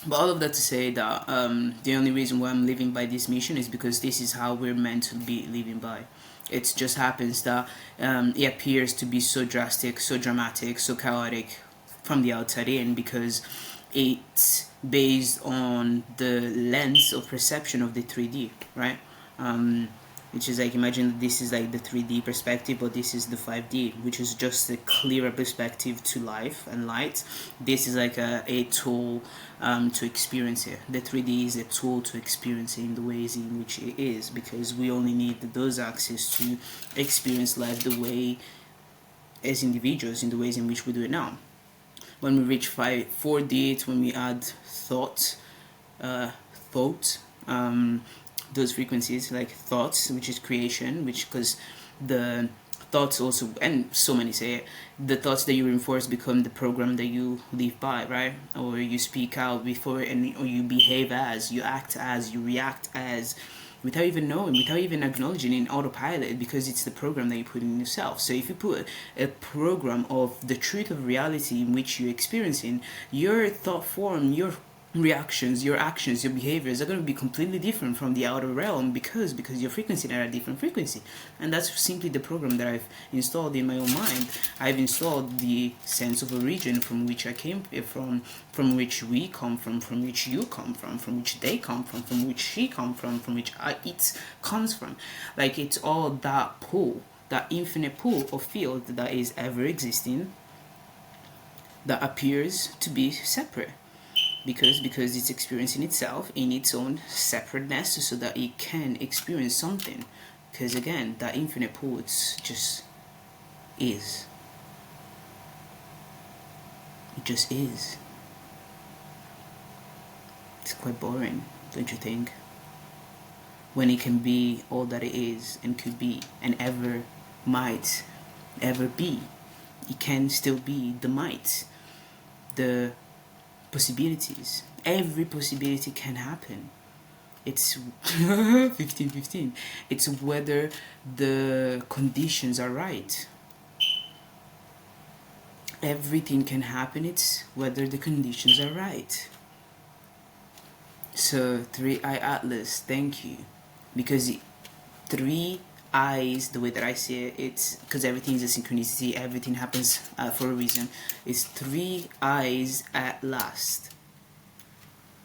But all of that to say that the only reason why I'm living by this mission is because this is how we're meant to be living by. It just happens that it appears to be so drastic, so dramatic, so chaotic from the outside in because it's based on the lens of perception of the 3D, right? Which is like, imagine this is like the 3D perspective, but this is the 5D, which is just a clearer perspective to life and light. This is like a tool to experience it. The 3D is a tool to experience it in the ways in which it is, because we only need those axes to experience life the way as individuals, in the ways in which we do it now. When we reach 4D, it's when we add thought, those frequencies like thoughts, which is creation, which because the thoughts also, and so many say it, the thoughts that you reinforce become the program that you live by, right? Or you speak out before, and or you behave as, you act as, you react as, without even knowing, without even acknowledging, in autopilot, because it's the program that you put in yourself. So if you put a program of the truth of reality in which you're experiencing, your thought form, your reactions, your actions, your behaviors are going to be completely different from the outer realm because your frequency are a different frequency. And that's simply the program that I've installed in my own mind. I've installed the sense of origin from which I came from which we come from which you come from which they come from which she come from which it comes from. Like, it's all that pool, that infinite pool of field that is ever existing, that appears to be separate. Because it's experiencing itself in its own separateness, so that it can experience something. Because again, that infinite pool, it's just is. It just is. It's quite boring, don't you think? When it can be all that it is and could be and ever might ever be. it can still be the might, the possibilities. Every possibility can happen. It's 15-15. It's whether the conditions are right. Everything can happen, it's whether the conditions are right. So, three eye atlas, thank you. Because three eyes, the way that I see it, it's because everything is a synchronicity, everything happens for a reason. It's three eyes at last.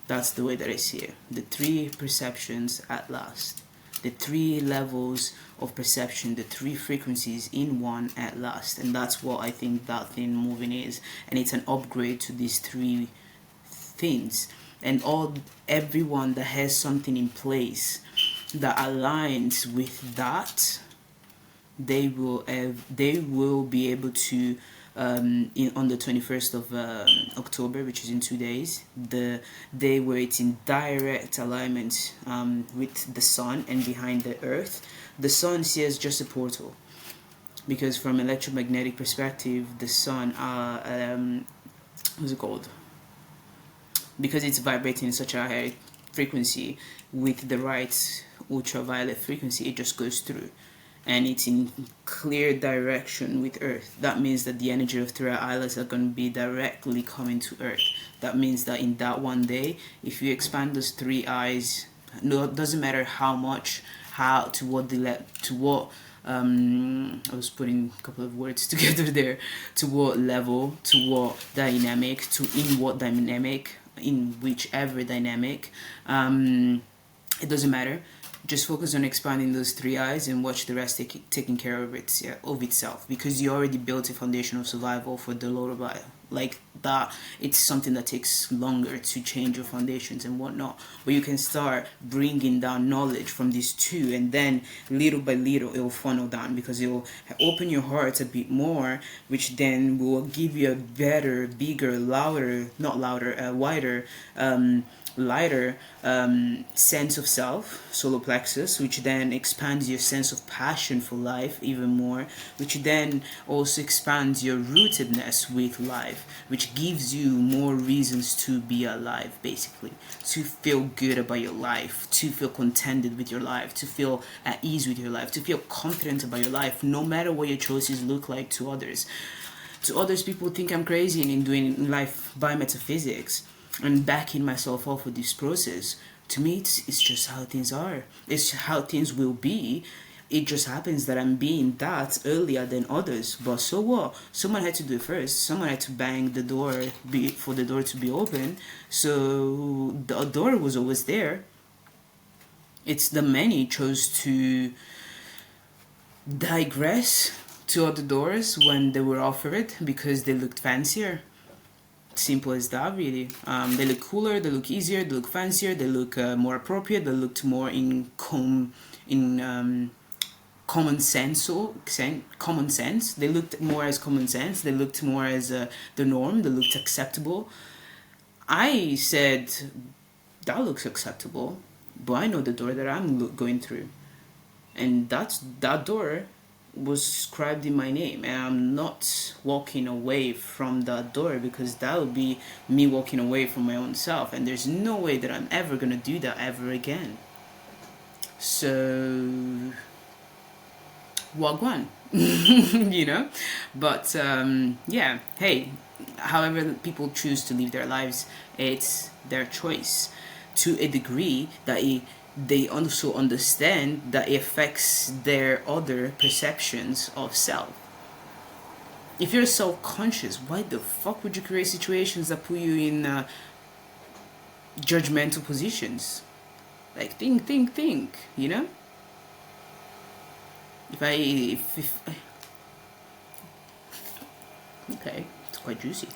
That's the way that I see it. The three perceptions at last. The three levels of perception, the three frequencies in one at last. And that's what I think that thing moving is. And it's an upgrade to these three things. And everyone that has something in place that aligns with that, they will be able to on the 21st of October, which is in 2 days, the day where it's in direct alignment with the sun and behind the earth. The sun sees just a portal, because from electromagnetic perspective, the sun what's it called, because it's vibrating in such a high frequency with the right ultraviolet frequency, it just goes through and it's in clear direction with Earth. That means that the energy of three islands are going to be directly coming to Earth. That means that in that one day, if you expand those three eyes, no, it doesn't matter how much, I was putting a couple of words together there, to what level, to what dynamic, to in what dynamic, in whichever dynamic, it doesn't matter. Just focus on expanding those three eyes and watch the rest taking care of itself, because you already built a foundation of survival for the lower body. Like that, it's something that takes longer to change your foundations and whatnot, but you can start bringing down knowledge from these two, and then little by little it will funnel down, because it will open your heart a bit more, which then will give you a better, bigger, wider, lighter sense of self, solar plexus, which then expands your sense of passion for life even more, which then also expands your rootedness with life, which gives you more reasons to be alive, basically, to feel good about your life, to feel contented with your life, to feel at ease with your life, to feel confident about your life, no matter what your choices look like to others. To others, people think I'm crazy in doing life by metaphysics and backing myself off with this process. To me, it's just how things are. It's how things will be. It just happens that I'm being that earlier than others. But so what? Someone had to do it first. Someone had to bang the door for the door to be open. So the door was always there. It's the many chose to digress to other doors when they were offered because they looked fancier. Simple as that, really. They look cooler, they look easier, they look fancier, they look more appropriate, they looked more in common sense. Common sense. They looked more as common sense. They looked more as the norm. They looked acceptable. I said that looks acceptable, but I know the door that I'm going through, and that door was scribed in my name, and I'm not walking away from that door, because that would be me walking away from my own self, and there's no way that I'm ever gonna do that ever again. So wagwan. You know, but yeah, hey, however people choose to live their lives, it's their choice, to a degree that they also understand that it affects their other perceptions of self. If you're self-conscious, why the fuck would you create situations that put you in judgmental positions? Like, think, you know? If okay, it's quite juicy.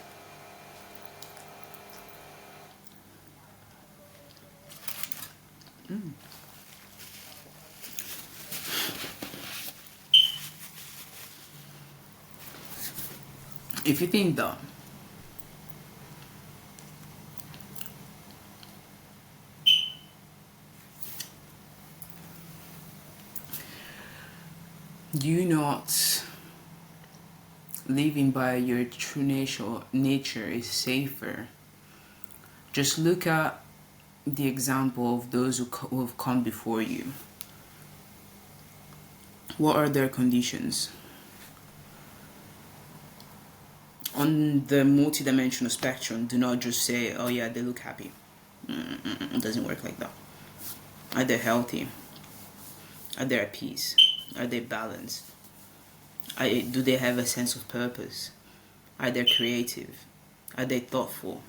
If you think that you not living by your true nature is safer. Just look at the example of those who have come before you. What are their conditions? On the multidimensional spectrum, do not just say, oh yeah, they look happy. It doesn't work like that. Are they healthy? Are they at peace? Are they balanced? Do they have a sense of purpose? Are they creative? Are they thoughtful?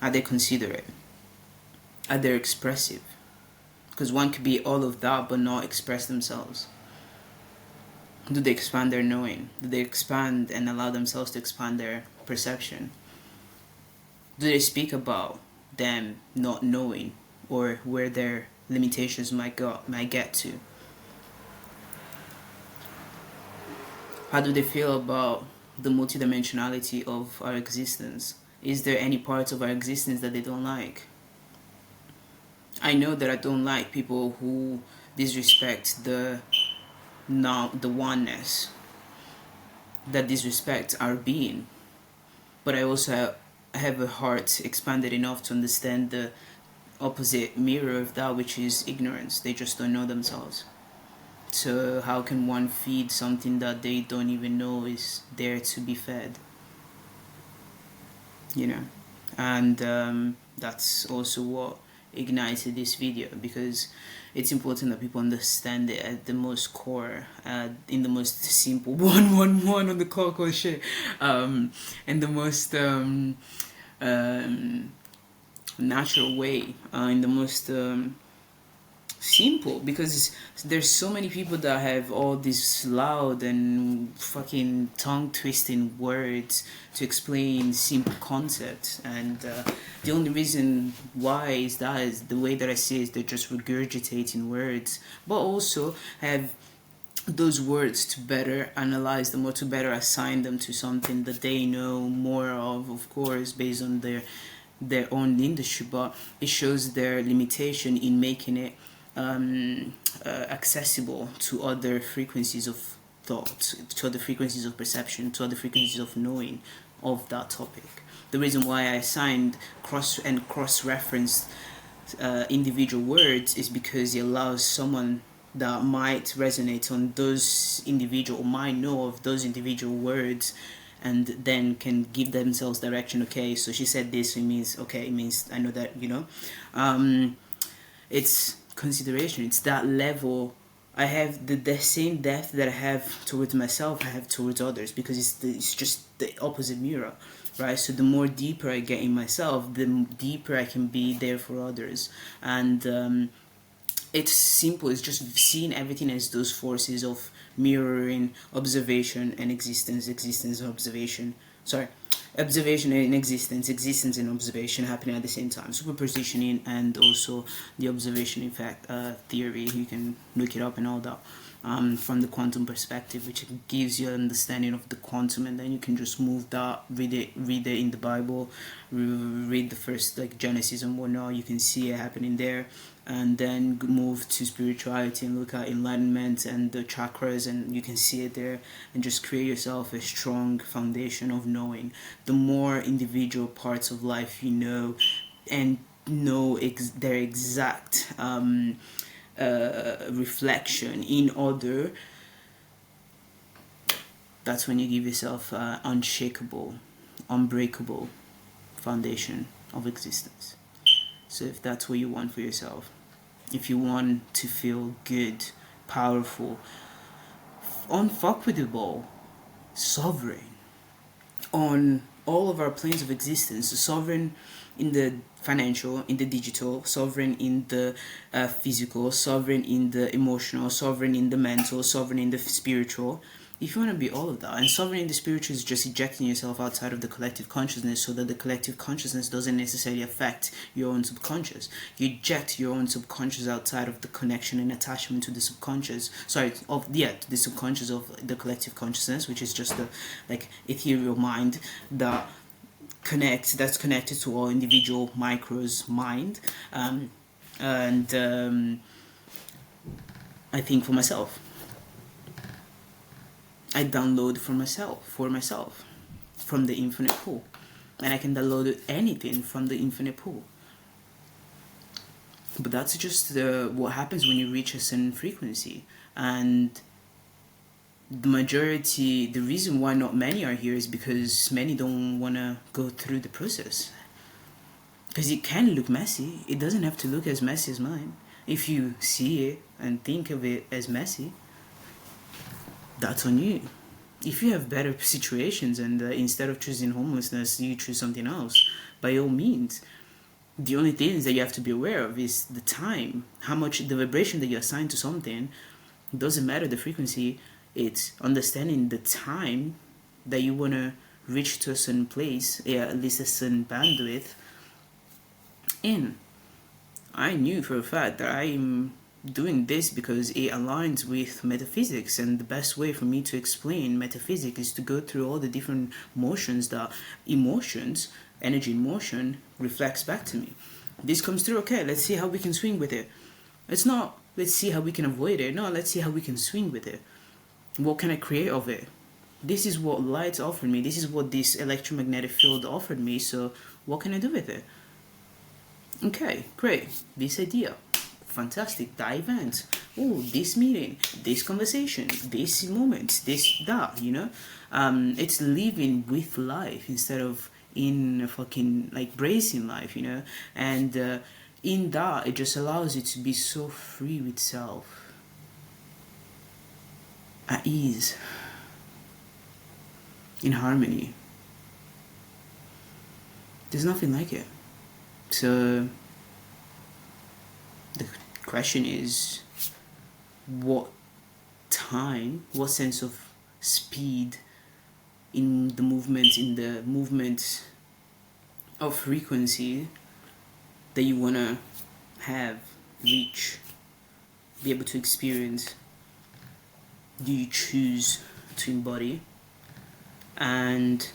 Are they considerate? Are they expressive? Because one could be all of that but not express themselves. Do they expand their knowing? Do they expand and allow themselves to expand their perception? Do they speak about them not knowing or where their limitations might get to? How do they feel about the multidimensionality of our existence? Is there any parts of our existence that they don't like? I know that I don't like people who disrespect the oneness, that disrespect our being. But I also have a heart expanded enough to understand the opposite mirror of that, which is ignorance. They just don't know themselves. So how can one feed something that they don't even know is there to be fed? And that's also what ignited this video, because it's important that people understand it at the most core, in the most simple 111 on the clock or shit, and the most natural way, in the most simple, because there's so many people that have all these loud and fucking tongue twisting words to explain simple concepts, and the only reason why is the way that I see is they're just regurgitating words, but also have those words to better analyze them or to better assign them to something that they know more of course, based on their own industry, but it shows their limitation in making it accessible to other frequencies of thought, to other frequencies of perception, to other frequencies of knowing of that topic. The reason why I assigned cross-referenced individual words is because it allows someone that might resonate on those individual, might know of those individual words, and then can give themselves direction. Okay, so she said this, it means, okay, it means I know that, it's consideration. It's that level. I have the same depth that I have towards myself, I have towards others, because it's just the opposite mirror, right? So the more deeper I get in myself, the deeper I can be there for others. And it's simple. It's just seeing everything as those forces of mirroring, observation and existence, observation. Observation and existence and observation happening at the same time. Superpositioning and also the observation effect theory. You can look it up and all that. From the quantum perspective, which gives you an understanding of the quantum, and then you can just move that, read it in the Bible, read the first Genesis and whatnot. You can see it happening there, and then move to spirituality and look at enlightenment and the chakras, and you can see it there, and just create yourself a strong foundation of knowing. The more individual parts of life you know, and know their exact reflection in order, that's when you give yourself unshakable, unbreakable foundation of existence. So if that's what you want for yourself, if you want to feel good, powerful, unfuckable, sovereign on all of our planes of existence, sovereign in the financial, in the digital, sovereign in the physical, sovereign in the emotional, sovereign in the mental, sovereign in the spiritual. If you want to be all of that, and sovereign in the spiritual is just ejecting yourself outside of the collective consciousness, so that the collective consciousness doesn't necessarily affect your own subconscious. You eject your own subconscious outside of the connection and attachment to the subconscious. To the subconscious of the collective consciousness, which is just the ethereal mind that's connected to all individual micros mind. I think for myself, I download for myself from the infinite pool, and I can download anything from the infinite pool. But that's just what happens when you reach a certain frequency. And the reason why not many are here is because many don't want to go through the process. Because it can look messy. It doesn't have to look as messy as mine. If you see it and think of it as messy, that's on you. If you have better situations and instead of choosing homelessness, you choose something else, by all means. The only things that you have to be aware of is the time, how much the vibration that you assign to something. It doesn't matter the frequency, it's understanding the time that you want to reach to a certain place, at least a certain bandwidth. And I knew for a fact that I'm doing this because it aligns with metaphysics, and the best way for me to explain metaphysics is to go through all the different motions that emotions, energy in motion, reflects back to me. This comes through, okay, let's see how we can swing with it. It's not, let's see how we can avoid it. No, let's see how we can swing with it. What can I create of it? This is what light offered me. This is what this electromagnetic field offered me. So what can I do with it? Okay, great. This idea. Fantastic. That event. Oh, this meeting. This conversation. This moment. This, that, It's living with life instead of in a fucking, like, bracing life, And in that, it just allows you to be so free with self. At ease, in harmony. There's nothing like it. So the question is, what sense of speed in the movement of frequency that you want to have, reach, be able to experience, do you choose to embody? And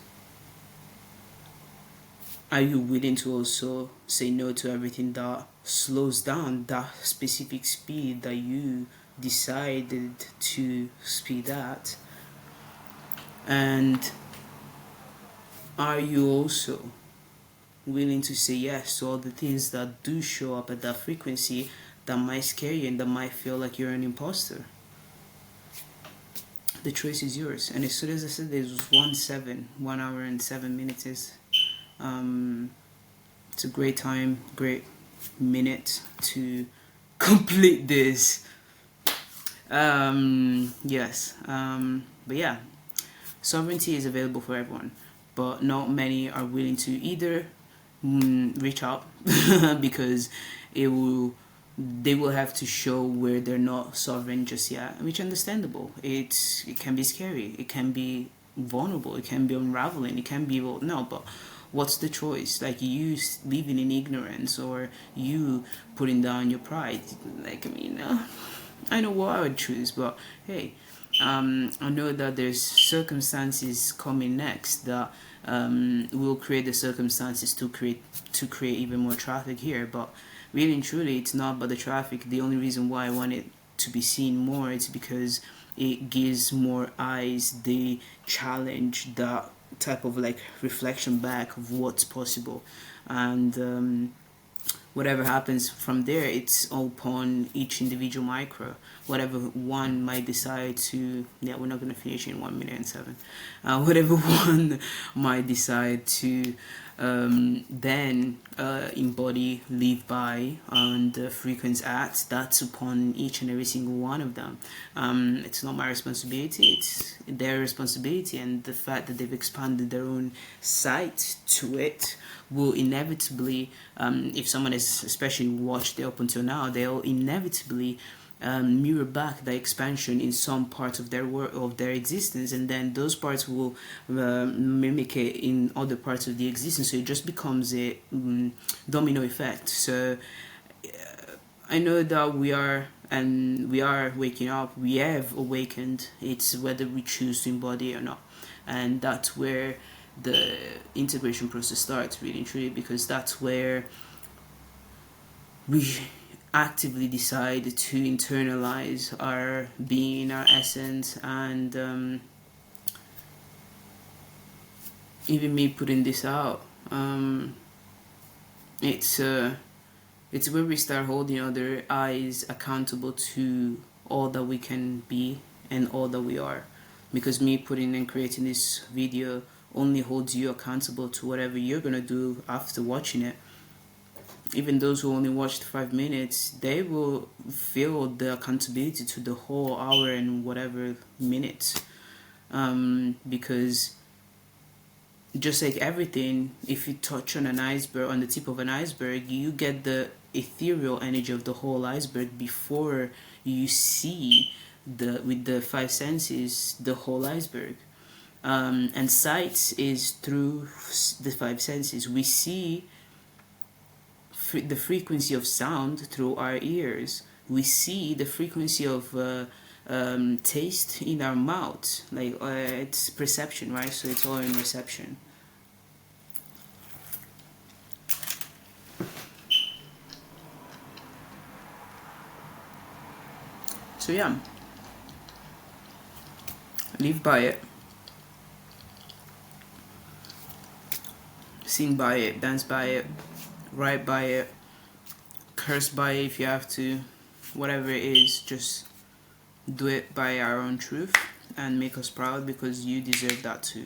are you willing to also say no to everything that slows down that specific speed that you decided to speed at? And are you also willing to say yes to all the things that do show up at that frequency that might scare you and that might feel like you're an imposter? The choice is yours. And as soon as I said this was 1 hour and 7 minutes is it's a great time, great minute to complete this. Yes. But yeah, sovereignty is available for everyone, but not many are willing to either reach out because they will have to show where they're not sovereign just yet, which is understandable. It can be scary, it can be vulnerable, it can be unraveling, it can be, well, no, but what's the choice? Like, you living in ignorance or you putting down your pride? Like, I mean, I know what I would choose, but hey, I know that there's circumstances coming next that will create the circumstances to create even more traffic here, but really and truly, it's not about the traffic. The only reason why I want it to be seen more is because it gives more eyes the challenge, that type of like reflection back of what's possible. And whatever happens from there, it's upon each individual micro. Whatever one might decide to, yeah, we're not going to finish in 1 minute and 7. Whatever one might decide to then embody, live by, and frequency at, that's upon each and every single one of them. It's not my responsibility, it's their responsibility, and the fact that they've expanded their own sight to it will inevitably, if someone has especially watched it up until now, they'll inevitably mirror back the expansion in some parts of their of their existence, and then those parts will mimic it in other parts of the existence. So it just becomes a domino effect. So I know that we are waking up. We have awakened. It's whether we choose to embody it or not, and that's where the integration process starts, really and truly, because that's where we actively decide to internalize our being, our essence, and even me putting this out, it's where we start holding other eyes accountable to all that we can be and all that we are. Because me putting and creating this video only holds you accountable to whatever you're gonna do after watching it. Even those who only watched 5 minutes, they will feel the accountability to the whole hour and whatever minutes. Because just like everything, if you touch on an iceberg, on the tip of an iceberg, you get the ethereal energy of the whole iceberg before you see with the five senses the whole iceberg. And sight is through the five senses. We see the frequency of sound through our ears. We see the frequency of taste in our mouth. Like it's perception, right? So it's all in reception. So yeah, live by it, sing by it, dance by it, write by it, curse by it if you have to. Whatever it is, just do it by our own truth and make us proud, because you deserve that too.